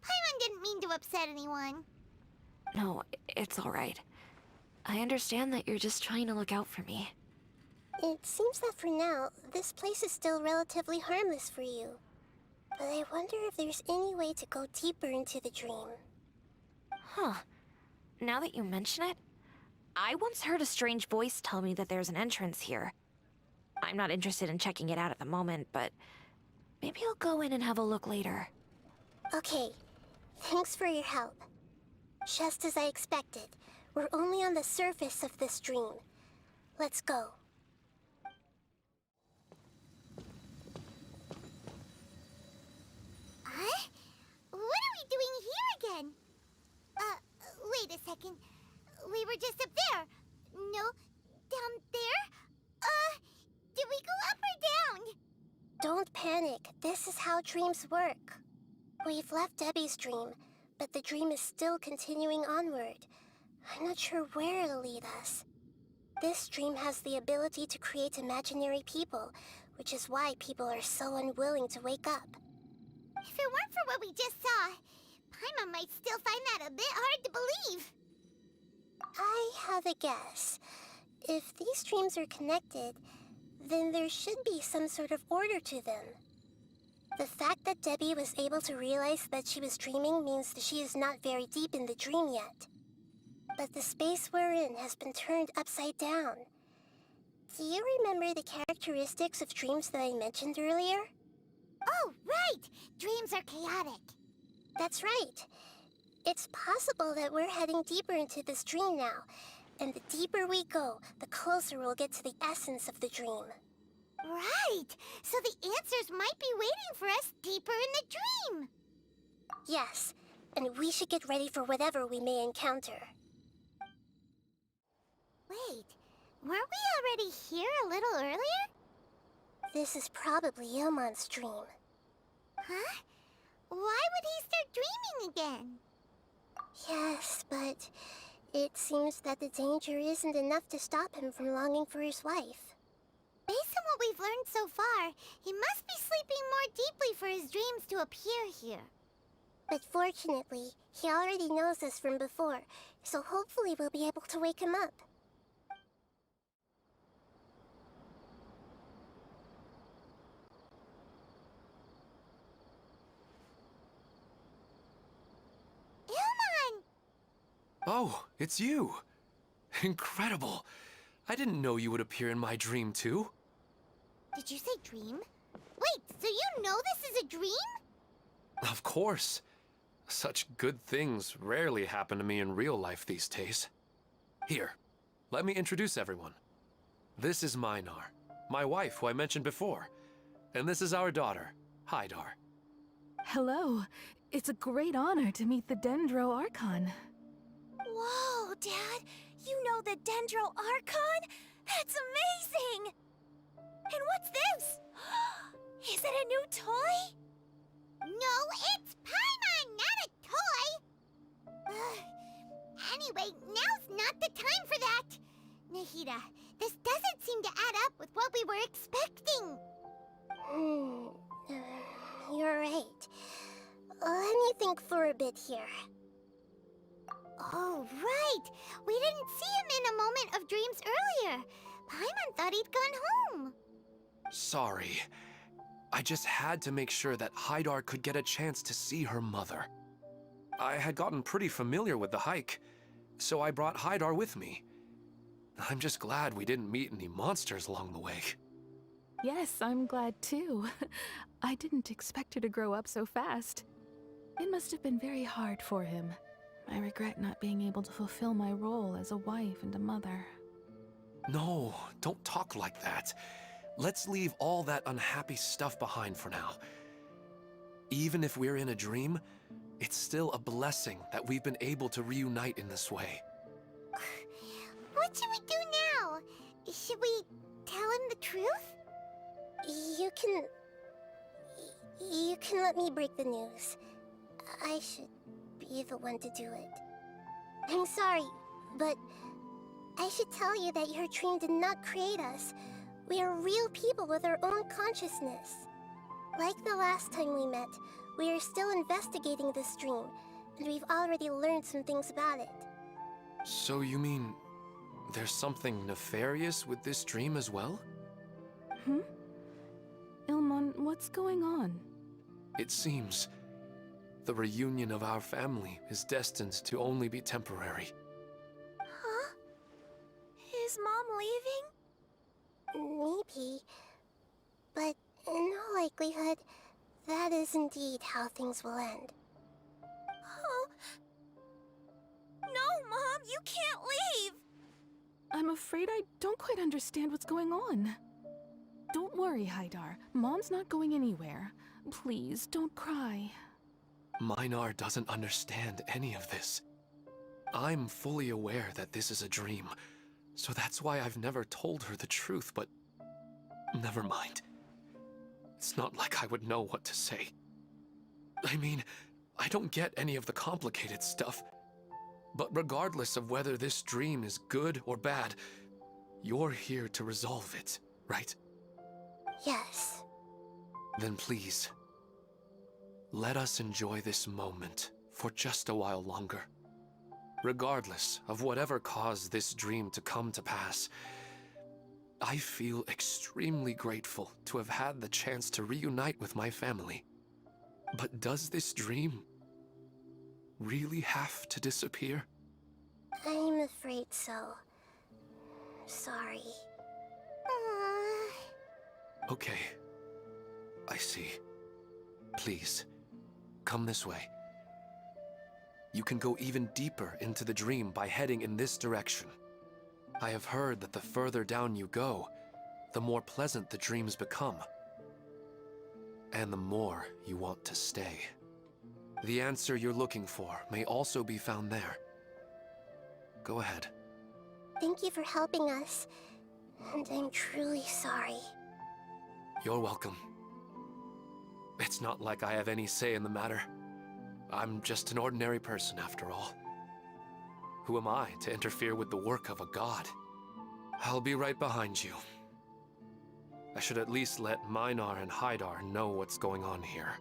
Paimon didn't mean to upset anyone. No, it's all right. I understand that you're just trying to look out for me. It seems that for now, this place is still relatively harmless for you. But I wonder if there's any way to go deeper into the dream. Huh. Now that you mention it, I once heard a strange voice tell me that there's an entrance here. I'm not interested in checking it out at the moment, but maybe I'll go in and have a look later. Okay, thanks for your help. Just as I expected, we're only on the surface of this dream. Let's go. Huh? What are we doing here again? Wait a second. We were just up there. No, down there? Did we go up or down? Don't panic. This is how dreams work. We've left Debbie's dream, but the dream is still continuing onward. I'm not sure where it'll lead us. This dream has the ability to create imaginary people, which is why people are so unwilling to wake up. If it weren't for what we just saw, Paimon might still find that a bit hard to believe. I have a guess. If these dreams are connected, then there should be some sort of order to them. The fact that Debbie was able to realize that she was dreaming means that she is not very deep in the dream yet. but the space we're in has been turned upside down. Do you remember the characteristics of dreams that I mentioned earlier? Oh, right! Dreams are chaotic. That's right. It's possible that we're heading deeper into this dream now, and the deeper we go, the closer we'll get to the essence of the dream. Right! So the answers might be waiting for us deeper in the dream! Yes, and we should get ready for whatever we may encounter. Wait, weren't we already here a little earlier? This is probably Ilmon's dream. Huh? Why would he start dreaming again? Yes, but it seems that the danger isn't enough to stop him from longing for his wife. Based on what we've learned so far, he must be sleeping more deeply for his dreams to appear here. But fortunately, he already knows us from before, so hopefully we'll be able to wake him up. Ilmon! Oh, it's you! Incredible! I didn't know you would appear in my dream, too. Did you say dream? Wait, so you know this is a dream? Of course. Such good things rarely happen to me in real life these days. Here, let me introduce everyone. This is Minar, my wife who I mentioned before. And this is our daughter, Hydar. Hello. It's a great honor to meet the Dendro Archon. Whoa, Dad! You know the Dendro Archon? That's amazing! And what's this? Is it a new toy? No, it's Paimon, not a toy! Anyway, now's not the time for that! Nahida, this doesn't seem to add up with what we were expecting. You're right. Let me think for a bit here. Oh, right! We didn't see him in a moment of dreams earlier. Paimon thought he'd gone home. Sorry. I just had to make sure that Hydar could get a chance to see her mother. I had gotten pretty familiar with the hike, so I brought Hydar with me. I'm just glad we didn't meet any monsters along the way. Yes, I'm glad too. I didn't expect her to grow up so fast. It must have been very hard for him. I regret not being able to fulfill my role as a wife and a mother. No, don't talk like that. Let's leave all that unhappy stuff behind for now. Even if we're in a dream, it's still a blessing that we've been able to reunite in this way. What should we do now? Should we tell him the truth? You can let me break the news. I should be the one to do it. I'm sorry, but I should tell you that your dream did not create us. We are real people with our own consciousness. Like the last time we met, we are still investigating this dream, and we've already learned some things about it. So you mean there's something nefarious with this dream as well? Ilmon, what's going on? It seems the reunion of our family is destined to only be temporary. Huh? Is Mom leaving? Maybe, but in all likelihood, that is indeed how things will end. Oh. No, Mom, you can't leave! I'm afraid I don't quite understand what's going on. Don't worry, Hydar. Mom's not going anywhere. Please, don't cry. Minar doesn't understand any of this. I'm fully aware that this is a dream, so that's why I've never told her the truth, but never mind. It's not like I would know what to say. I mean, I don't get any of the complicated stuff. But regardless of whether this dream is good or bad, you're here to resolve it, right? Yes. Then please, let us enjoy this moment for just a while longer. Regardless of whatever caused this dream to come to pass, I feel extremely grateful to have had the chance to reunite with my family. But does this dream really have to disappear? I'm afraid so. Sorry. Okay. I see. Please, come this way. You can go even deeper into the dream by heading in this direction. I have heard that the further down you go, the more pleasant the dreams become. And the more you want to stay. The answer you're looking for may also be found there. Go ahead. Thank you for helping us. And I'm truly sorry. You're welcome. It's not like I have any say in the matter. I'm just an ordinary person, after all. Who am I to interfere with the work of a god? I'll be right behind you. I should at least let Minar and Haidar know what's going on here.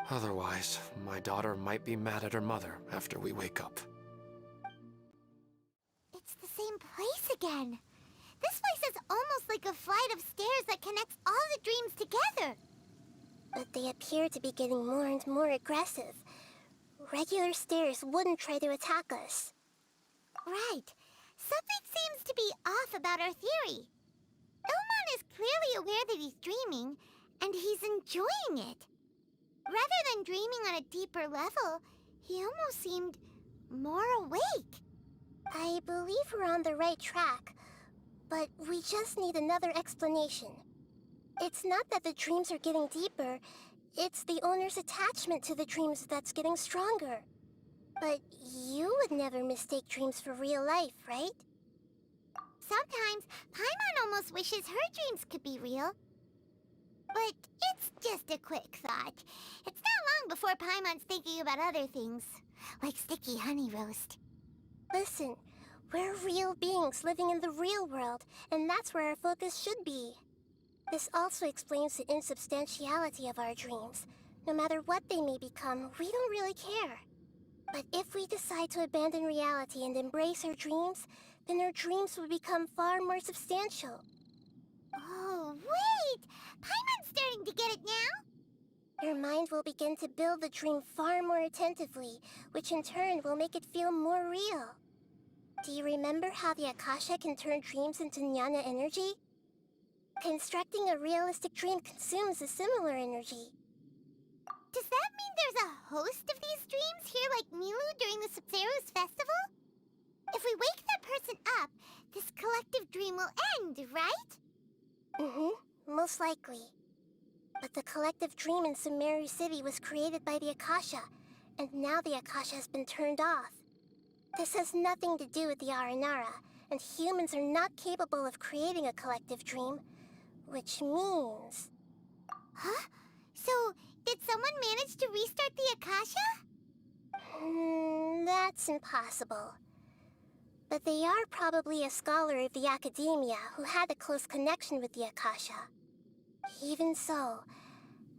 Otherwise, my daughter might be mad at her mother after we wake up. It's the same place again. This place is almost like a flight of stairs that connects all the dreams together. But they appear to be getting more and more aggressive. Regular stairs wouldn't try to attack us. Right. Something seems to be off about our theory. Ilmon is clearly aware that he's dreaming, and he's enjoying it. Rather than dreaming on a deeper level, he almost seemed more awake. I believe we're on the right track, but we just need another explanation. It's not that the dreams are getting deeper, it's the owner's attachment to the dreams that's getting stronger. But you would never mistake dreams for real life, right? Sometimes, Paimon almost wishes her dreams could be real. But it's just a quick thought. It's not long before Paimon's thinking about other things, like sticky honey roast. Listen, we're real beings living in the real world, and that's where our focus should be. This also explains the insubstantiality of our dreams. No matter what they may become, we don't really care. But if we decide to abandon reality and embrace our dreams, then our dreams will become far more substantial. Oh, wait! Paimon's starting to get it now? Your mind will begin to build the dream far more attentively, which in turn will make it feel more real. Do you remember how the Akasha can turn dreams into jnana energy? Constructing a realistic dream consumes a similar energy. Does that mean there's a host of these dreams here like Milu during the Subzero's festival? If we wake that person up, this collective dream will end, right? Most likely. But the collective dream in Sumeru City was created by the Akasha, and now the Akasha has been turned off. This has nothing to do with the Aranara, and humans are not capable of creating a collective dream, which means... Huh? So, did someone manage to restart the Akasha? That's impossible. But they are probably a scholar of the Academia who had a close connection with the Akasha. Even so,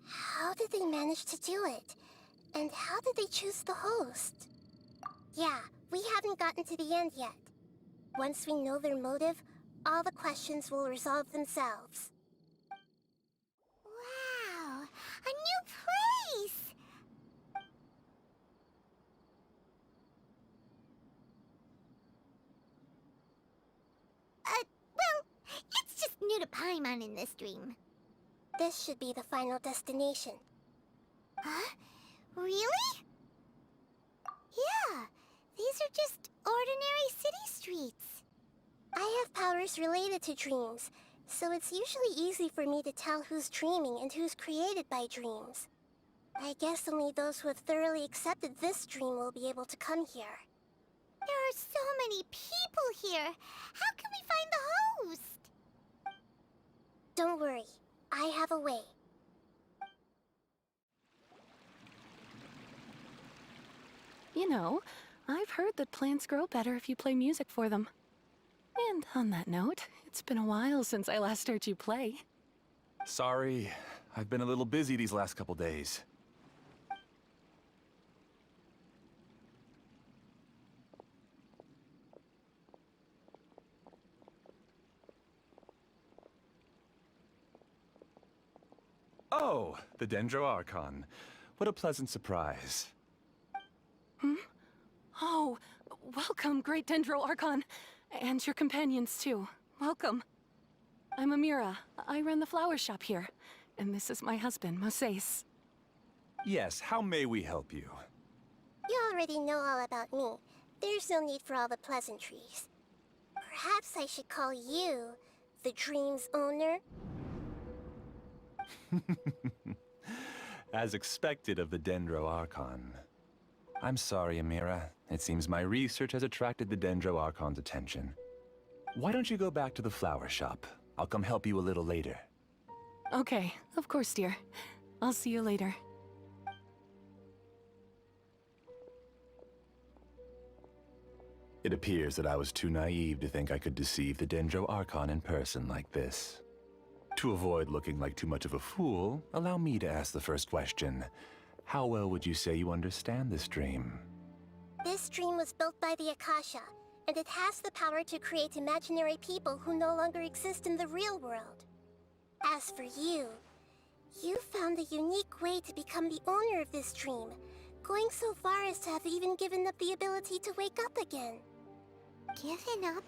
how did they manage to do it? And how did they choose the host? Yeah, we haven't gotten to the end yet. Once we know their motive, all the questions will resolve themselves. Wow, a new place! Well, it's just new to Paimon in this dream. This should be the final destination. Huh? Really? Yeah, these are just ordinary city streets. I have powers related to dreams, so it's usually easy for me to tell who's dreaming and who's created by dreams. I guess only those who have thoroughly accepted this dream will be able to come here. There are so many people here. How can we find the host? Don't worry, I have a way. You know, I've heard that plants grow better if you play music for them. And on that note, it's been a while since I last heard you play. Sorry, I've been a little busy these last couple days. Oh, the Dendro Archon. What a pleasant surprise. Oh, Welcome, Great Dendro Archon. And your companions, too. Welcome. I'm Amira. I run the flower shop here. And this is my husband, Moses. Yes, how may we help you? You already know all about me. There's no need for all the pleasantries. Perhaps I should call you the dream's owner? As expected of the Dendro Archon. I'm sorry, Amira. It seems my research has attracted the Dendro Archon's attention. Why don't you go back to the flower shop? I'll come help you a little later. Okay, of course, dear. I'll see you later. It appears that I was too naive to think I could deceive the Dendro Archon in person like this. To avoid looking like too much of a fool, allow me to ask the first question. How well would you say you understand this dream? This dream was built by the Akasha, and it has the power to create imaginary people who no longer exist in the real world. As for you, you found a unique way to become the owner of this dream, going so far as to have even given up the ability to wake up again. Given up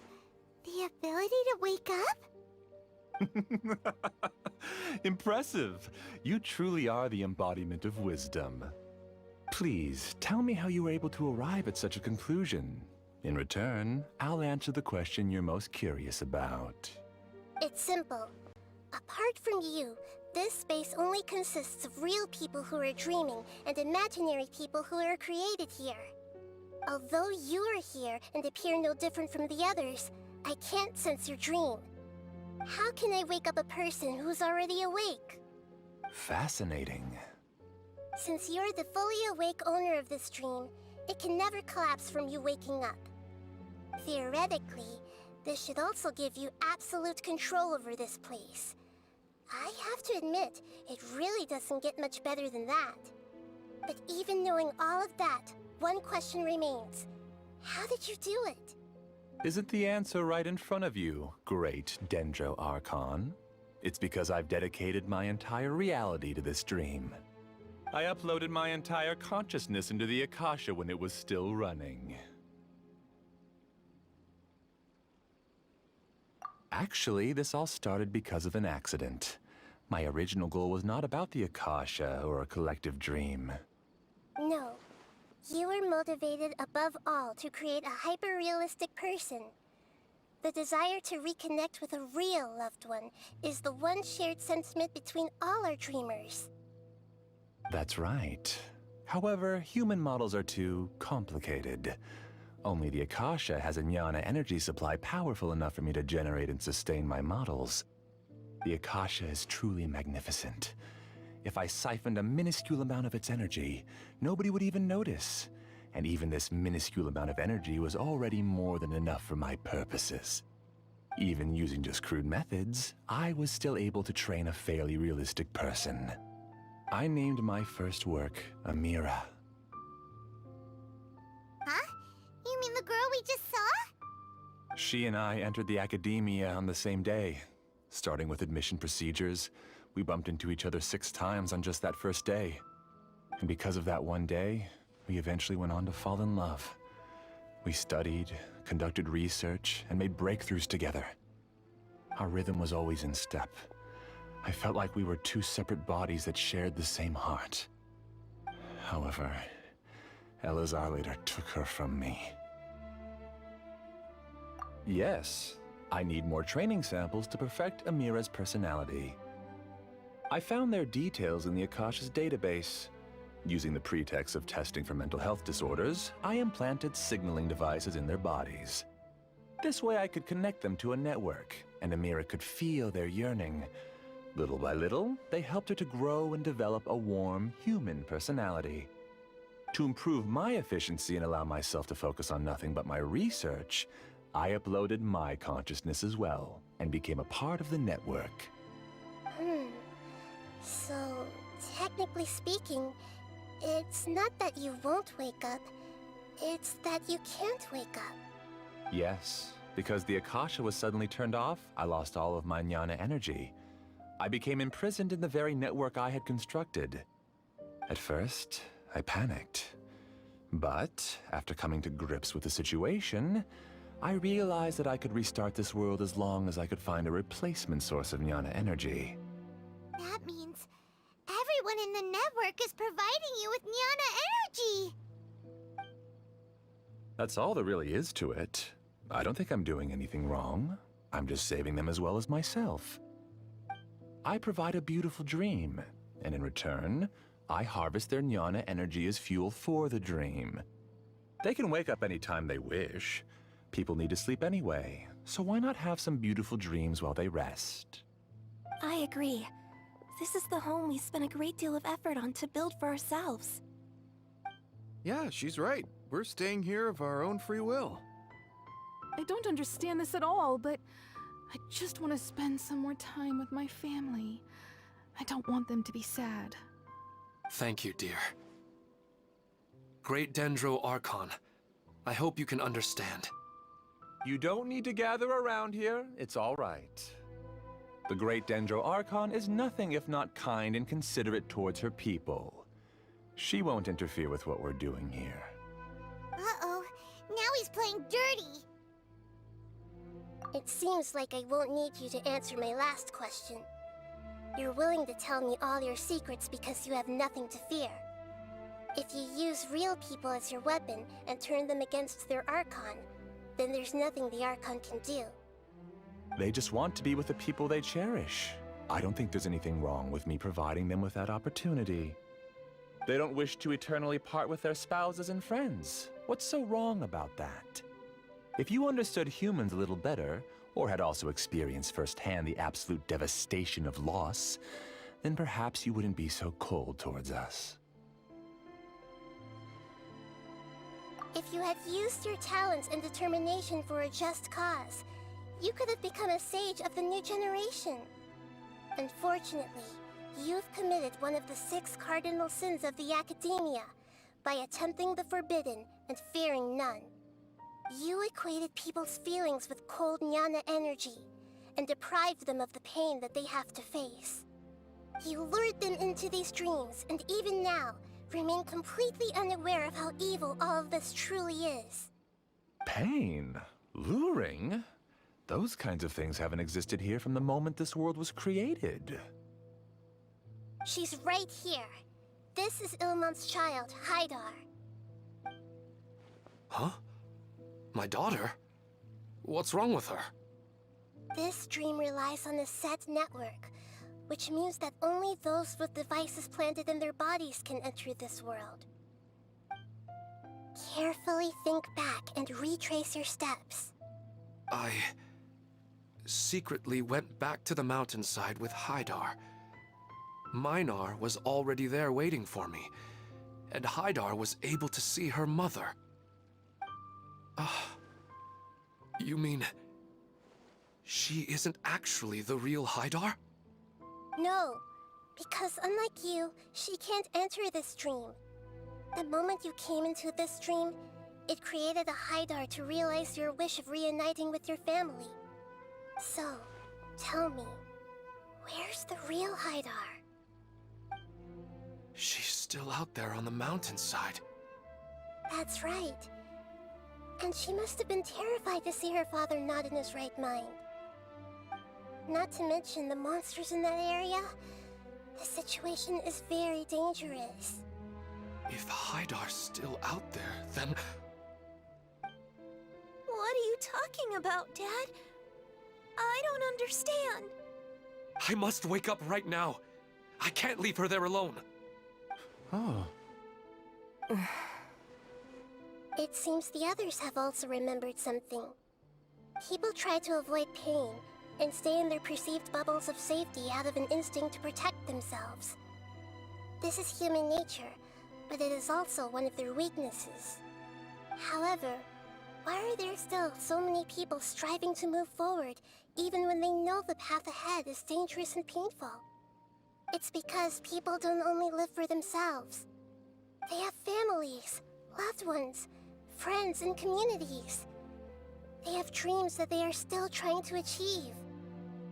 the ability to wake up? Impressive! You truly are the embodiment of wisdom. Please, tell me how you were able to arrive at such a conclusion. In return, I'll answer the question you're most curious about. It's simple. Apart from you, this space only consists of real people who are dreaming and imaginary people who are created here. Although you are here and appear no different from the others, I can't sense your dream. How can I wake up a person who's already awake? Fascinating. Since you're the fully awake owner of this dream, it can never collapse from you waking up. Theoretically, this should also give you absolute control over this place. I have to admit, it really doesn't get much better than that. But even knowing all of that, one question remains. How did you do it? Isn't the answer right in front of you, great Dendro Archon? It's because I've dedicated my entire reality to this dream. I uploaded my entire consciousness into the Akasha when it was still running. Actually, this all started because of an accident. My original goal was not about the Akasha or a collective dream. No. You were motivated above all to create a hyper-realistic person. The desire to reconnect with a real loved one is the one shared sentiment between all our dreamers. That's right. However, human models are too complicated. Only the Akasha has a jnana energy supply powerful enough for me to generate and sustain my models. The Akasha is truly magnificent. If I siphoned a minuscule amount of its energy, nobody would even notice. And even this minuscule amount of energy was already more than enough for my purposes. Even using just crude methods, I was still able to train a fairly realistic person. I named my first work Amira. Huh? You mean the girl we just saw? She and I entered the academia on the same day. Starting with admission procedures, we bumped into each other 6 times on just that first day. And because of that one day, we eventually went on to fall in love. We studied, conducted research, and made breakthroughs together. Our rhythm was always in step. I felt like we were 2 separate bodies that shared the same heart. However, Elazar later took her from me. Yes, I need more training samples to perfect Amira's personality. I found their details in the Akasha's database. Using the pretext of testing for mental health disorders, I implanted signaling devices in their bodies. This way I could connect them to a network, and Amira could feel their yearning. Little by little, they helped her to grow and develop a warm, human personality. To improve my efficiency and allow myself to focus on nothing but my research, I uploaded my consciousness as well, and became a part of the network. So, technically speaking, it's not that you won't wake up, it's that you can't wake up. Yes, because the Akasha was suddenly turned off, I lost all of my jnana energy. I became imprisoned in the very network I had constructed. At first, I panicked. But after coming to grips with the situation, I realized that I could restart this world as long as I could find a replacement source of Jnana energy. That means everyone in the network is providing you with Jnana energy! That's all there really is to it. I don't think I'm doing anything wrong. I'm just saving them as well as myself. I provide a beautiful dream, and in return, I harvest their Jnana energy as fuel for the dream. They can wake up any time they wish. People need to sleep anyway, so why not have some beautiful dreams while they rest? I agree. This is the home we spent a great deal of effort on to build for ourselves. Yeah, she's right. We're staying here of our own free will. I don't understand this at all, but I just want to spend some more time with my family. I don't want them to be sad. Thank you, dear. Great Dendro Archon, I hope you can understand. You don't need to gather around here. It's all right. The Great Dendro Archon is nothing if not kind and considerate towards her people. She won't interfere with what we're doing here. Uh-oh, now he's playing dirty! It seems like I won't need you to answer my last question. You're willing to tell me all your secrets because you have nothing to fear. If you use real people as your weapon and turn them against their Archon, then there's nothing the Archon can do. They just want to be with the people they cherish. I don't think there's anything wrong with me providing them with that opportunity. They don't wish to eternally part with their spouses and friends. What's so wrong about that? If you understood humans a little better, or had also experienced firsthand the absolute devastation of loss, then perhaps you wouldn't be so cold towards us. If you had used your talents and determination for a just cause, you could have become a sage of the new generation. Unfortunately, you've committed one of the 6 cardinal sins of the Academia by attempting the forbidden and fearing none. You equated people's feelings with cold Jnana energy and deprived them of the pain that they have to face. You lured them into these dreams, and even now, remain completely unaware of how evil all of this truly is. Pain? Luring? Those kinds of things haven't existed here from the moment this world was created. She's right here. This is Ilmon's child, Haidar. Huh? My daughter? What's wrong with her? This dream relies on a set network, which means that only those with devices planted in their bodies can enter this world. Carefully think back and retrace your steps. I secretly went back to the mountainside with Haidar. Minar was already there waiting for me, and Haidar was able to see her mother. You mean she isn't actually the real Haidar? No, because unlike you, she can't enter this dream. The moment you came into this dream, it created a Haidar to realize your wish of reuniting with your family. So, tell me, where's the real Haidar? She's still out there on the mountainside. That's right. And she must have been terrified to see her father not in his right mind. Not to mention the monsters in that area. The situation is very dangerous. If Haidar's still out there, then... What are you talking about, Dad? I don't understand. I must wake up right now. I can't leave her there alone. Oh. It seems the others have also remembered something. People try to avoid pain and stay in their perceived bubbles of safety out of an instinct to protect themselves. This is human nature, but it is also one of their weaknesses. However, why are there still so many people striving to move forward even when they know the path ahead is dangerous and painful? It's because people don't only live for themselves. They have families, loved ones, friends, and communities. They have dreams that they are still trying to achieve.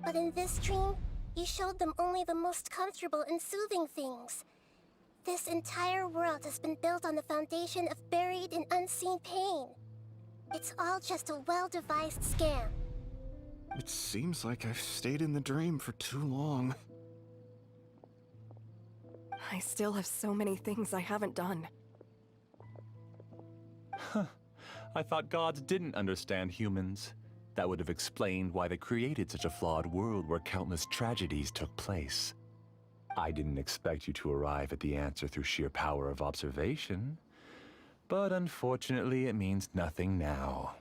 But in this dream, you showed them only the most comfortable and soothing things. This entire world has been built on the foundation of buried and unseen pain. It's all just a well-devised scam. It seems like I've stayed in the dream for too long. I still have so many things I haven't done. I thought gods didn't understand humans. That would have explained why they created such a flawed world where countless tragedies took place. I didn't expect you to arrive at the answer through sheer power of observation. But unfortunately, it means nothing now.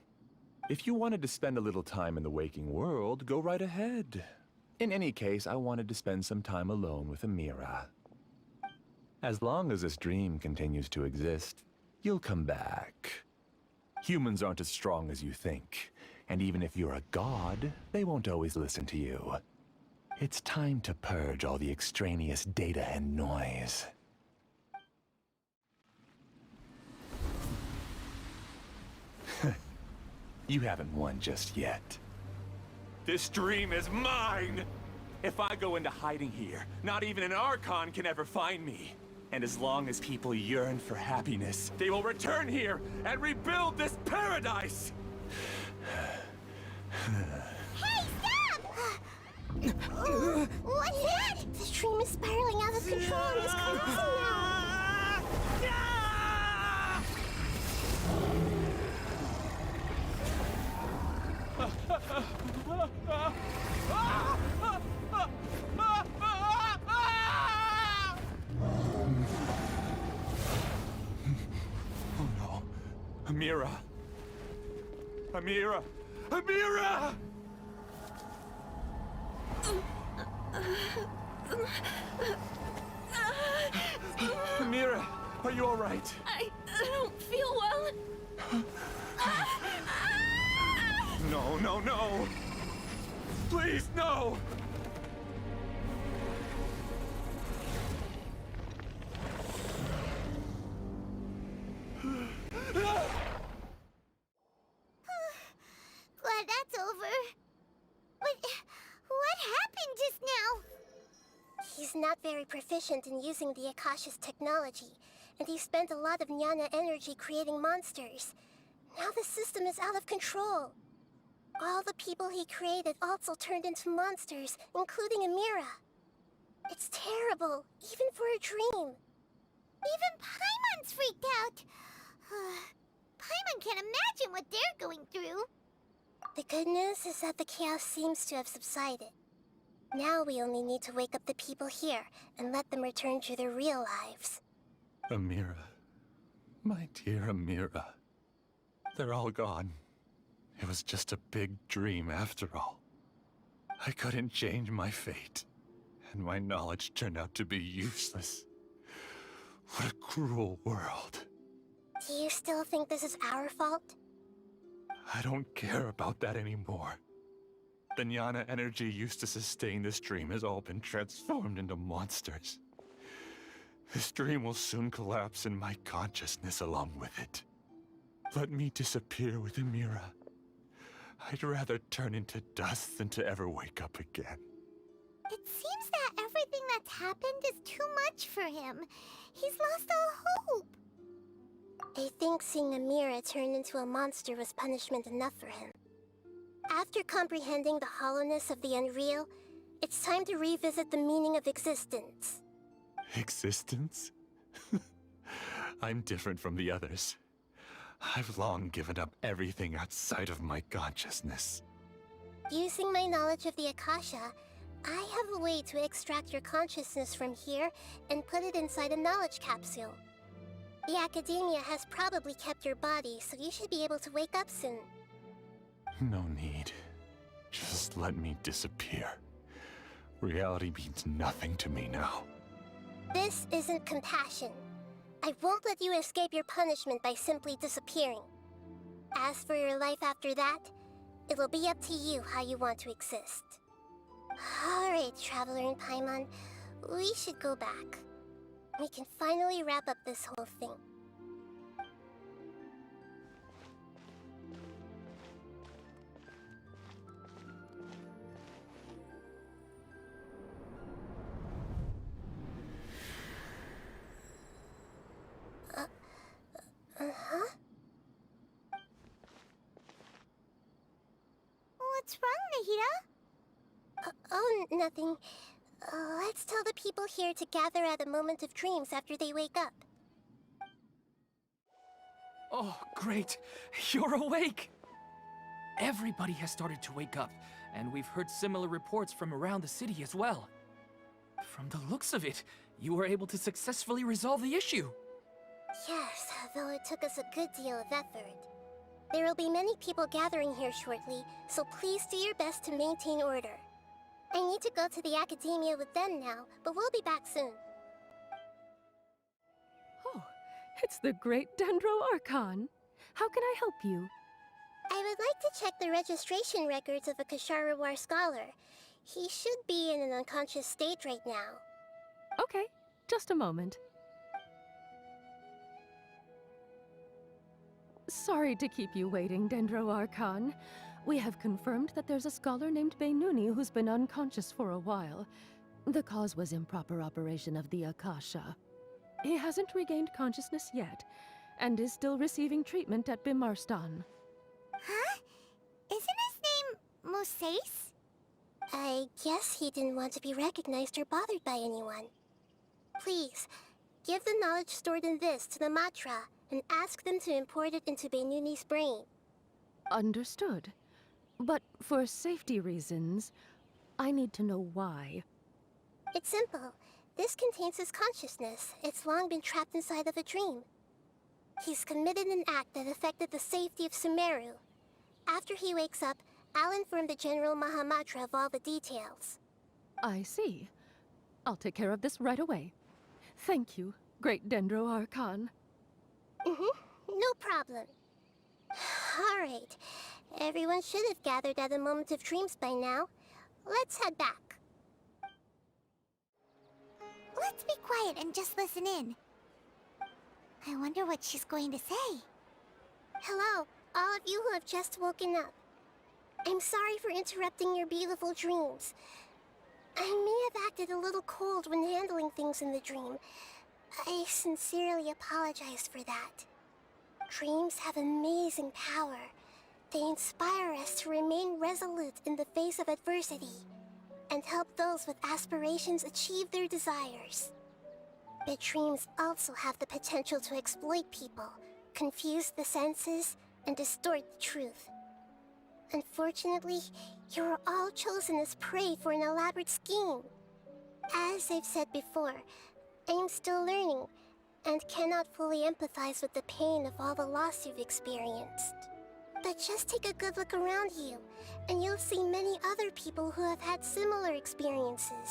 If you wanted to spend a little time in the waking world, go right ahead. In any case, I wanted to spend some time alone with Amira. As long as this dream continues to exist, you'll come back. Humans aren't as strong as you think, and even if you're a god, they won't always listen to you. It's time to purge all the extraneous data and noise. You haven't won just yet. This dream is mine! If I go into hiding here, not even an Archon can ever find me. And as long as people yearn for happiness, they will return here and rebuild this paradise! Hey, stop! What's that? The dream is spiraling out of control and is collapsing now. Oh no. Amira! Amira! Amira! Amira, are you all right? I don't feel well. No, no, no! Please, no! Glad that's over. But what happened just now? He's not very proficient in using the Akasha's technology, and he spent a lot of Jnana energy creating monsters. Now the system is out of control. All the people he created also turned into monsters, including Amira. It's terrible, even for a dream. Even Paimon's freaked out. Paimon can't imagine what they're going through. The good news is that the chaos seems to have subsided. Now we only need to wake up the people here and let them return to their real lives. Amira. My dear Amira. They're all gone. It was just a big dream after all. I couldn't change my fate, and my knowledge turned out to be useless. What a cruel world. Do you still think this is our fault? I don't care about that anymore. The Jnana energy used to sustain this dream has all been transformed into monsters. This dream will soon collapse and my consciousness along with it. Let me disappear with Amira. I'd rather turn into dust than to ever wake up again. It seems that everything that's happened is too much for him. He's lost all hope. I think seeing Amira turn into a monster was punishment enough for him. After comprehending the hollowness of the unreal, it's time to revisit the meaning of existence. Existence? I'm different from the others. I've long given up everything outside of my consciousness. Using my knowledge of the Akasha, I have a way to extract your consciousness from here and put it inside a knowledge capsule. The Academia has probably kept your body, so you should be able to wake up soon. No need. Just let me disappear. Reality means nothing to me now. This isn't compassion. I won't let you escape your punishment by simply disappearing. As for your life after that, it'll be up to you how you want to exist. Alright, Traveler and Paimon, we should go back. We can finally wrap up this whole thing. What's wrong, Nahida? Oh, nothing. Let's tell the people here to gather at a moment of dreams after they wake up. Oh, great! You're awake! Everybody has started to wake up, and we've heard similar reports from around the city as well. From the looks of it, you were able to successfully resolve the issue. Yes, though it took us a good deal of effort. There will be many people gathering here shortly, so please do your best to maintain order. I need to go to the academia with them now, but we'll be back soon. Oh, it's the great Dendro Archon. How can I help you? I would like to check the registration records of a Kasharawar scholar. He should be in an unconscious state right now. Okay, just a moment. Sorry to keep you waiting, Dendro Archon. We have confirmed that there's a scholar named Beinuni who's been unconscious for a while. The cause was improper operation of the Akasha. He hasn't regained consciousness yet, and is still receiving treatment at Bimarstan. Huh? Isn't his name Moses? I guess he didn't want to be recognized or bothered by anyone. Please, give the knowledge stored in this to the Matra, and ask them to import it into Beinuni's brain. Understood. But for safety reasons, I need to know why. It's simple. This contains his consciousness. It's long been trapped inside of a dream. He's committed an act that affected the safety of Sumeru. After he wakes up, I'll inform the General Mahamatra of all the details. I see. I'll take care of this right away. Thank you, great Dendro Archon. No problem. Alright. Everyone should have gathered at a moment of dreams by now. Let's head back. Let's be quiet and just listen in. I wonder what she's going to say. Hello, all of you who have just woken up. I'm sorry for interrupting your beautiful dreams. I may have acted a little cold when handling things in the dream. I sincerely apologize for that. Dreams have amazing power. They inspire us to remain resolute in the face of adversity, and help those with aspirations achieve their desires. But dreams also have the potential to exploit people, confuse the senses, and distort the truth. Unfortunately, you are all chosen as prey for an elaborate scheme. As I've said before, I am still learning, and cannot fully empathize with the pain of all the loss you've experienced. But just take a good look around you, and you'll see many other people who have had similar experiences.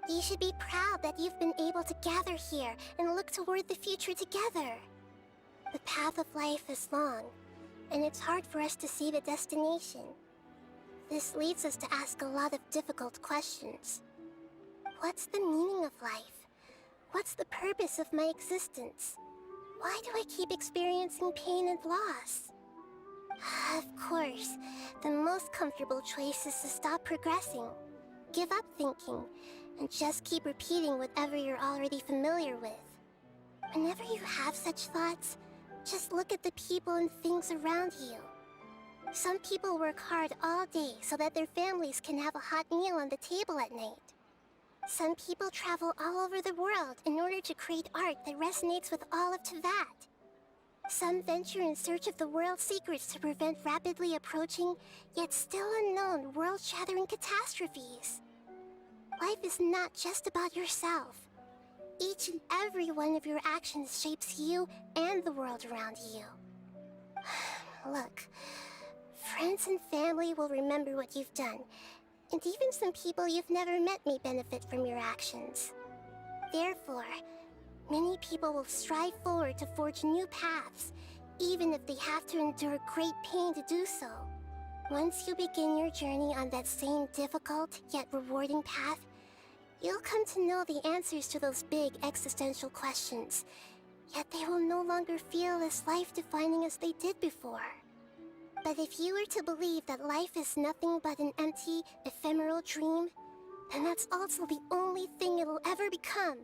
You should be proud that you've been able to gather here and look toward the future together. The path of life is long, and it's hard for us to see the destination. This leads us to ask a lot of difficult questions. What's the meaning of life? What's the purpose of my existence? Why do I keep experiencing pain and loss? Of course, the most comfortable choice is to stop progressing. Give up thinking, and just keep repeating whatever you're already familiar with. Whenever you have such thoughts, just look at the people and things around you. Some people work hard all day so that their families can have a hot meal on the table at night. Some people travel all over the world in order to create art that resonates with all of Teyvat. Some venture in search of the world's secrets to prevent rapidly approaching, yet still unknown, world-shattering catastrophes. Life is not just about yourself. Each and every one of your actions shapes you and the world around you. Look, friends and family will remember what you've done, and even some people you've never met may benefit from your actions. Therefore, many people will strive forward to forge new paths, even if they have to endure great pain to do so. Once you begin your journey on that same difficult yet rewarding path, you'll come to know the answers to those big existential questions, yet they will no longer feel as life-defining as they did before. But if you were to believe that life is nothing but an empty, ephemeral dream, then that's also the only thing it'll ever become.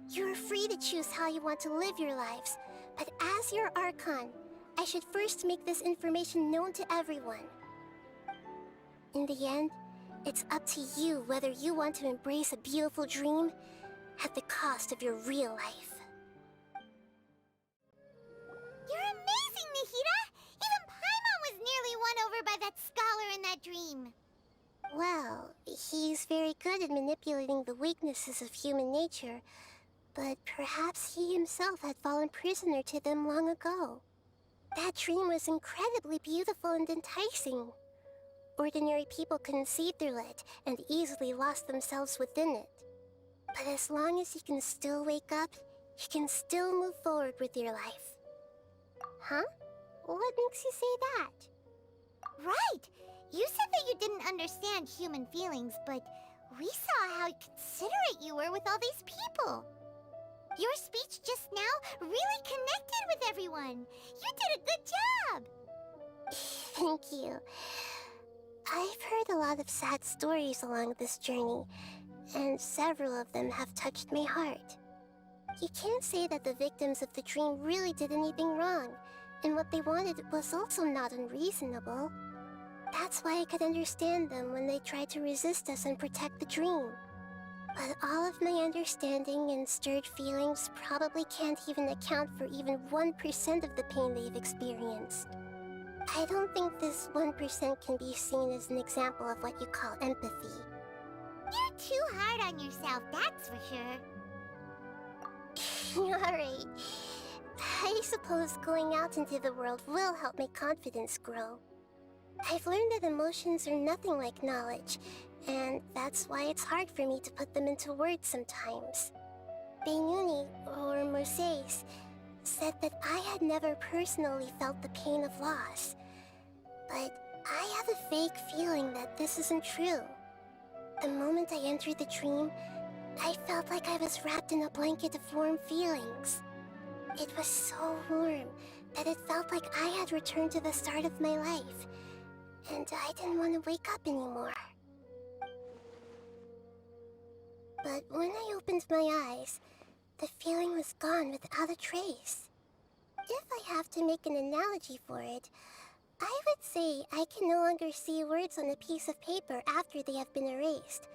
You're free to choose how you want to live your lives, but as your Archon, I should first make this information known to everyone. In the end, it's up to you whether you want to embrace a beautiful dream at the cost of your real life. You're amazing, Nahida! Even Paimon was nearly won over by that scholar in that dream. Well, he's very good at manipulating the weaknesses of human nature, but perhaps he himself had fallen prisoner to them long ago. That dream was incredibly beautiful and enticing. Ordinary people couldn't see through it and easily lost themselves within it. But as long as you can still wake up, you can still move forward with your life. Huh? What makes you say that? Right! You said that you didn't understand human feelings, but we saw how considerate you were with all these people. Your speech just now really connected with everyone. You did a good job! Thank you. I've heard a lot of sad stories along this journey, and several of them have touched my heart. You can't say that the victims of the dream really did anything wrong, and what they wanted was also not unreasonable. That's why I could understand them when they tried to resist us and protect the dream. But all of my understanding and stirred feelings probably can't even account for even 1% of the pain they've experienced. I don't think this 1% can be seen as an example of what you call empathy. You're too hard on yourself, that's for sure. Alright. I suppose going out into the world will help my confidence grow. I've learned that emotions are nothing like knowledge, and that's why it's hard for me to put them into words sometimes. Beinuni, or Moses, said that I had never personally felt the pain of loss. But I have a vague feeling that this isn't true. The moment I entered the dream, I felt like I was wrapped in a blanket of warm feelings. It was so warm that it felt like I had returned to the start of my life, and I didn't want to wake up anymore. But when I opened my eyes, the feeling was gone without a trace. If I have to make an analogy for it, I would say I can no longer see words on a piece of paper after they have been erased,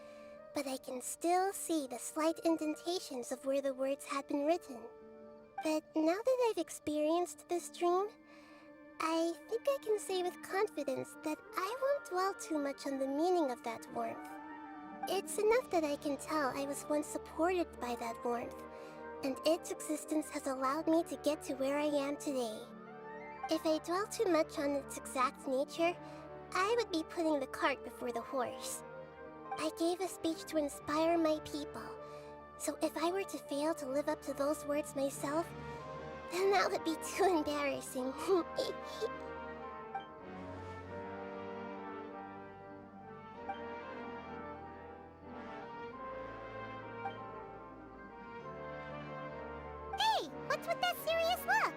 but I can still see the slight indentations of where the words had been written. But now that I've experienced this dream, I think I can say with confidence that I won't dwell too much on the meaning of that warmth. It's enough that I can tell I was once supported by that warmth, and its existence has allowed me to get to where I am today. If I dwell too much on its exact nature, I would be putting the cart before the horse. I gave a speech to inspire my people, so if I were to fail to live up to those words myself, then that would be too embarrassing. Hey, what's with that serious look?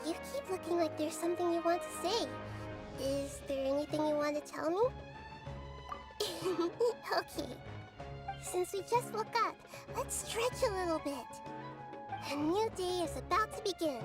You keep looking like there's something you want to say. Is there anything you want to tell me? Okay. Since we just woke up, let's stretch a little bit. A new day is about to begin.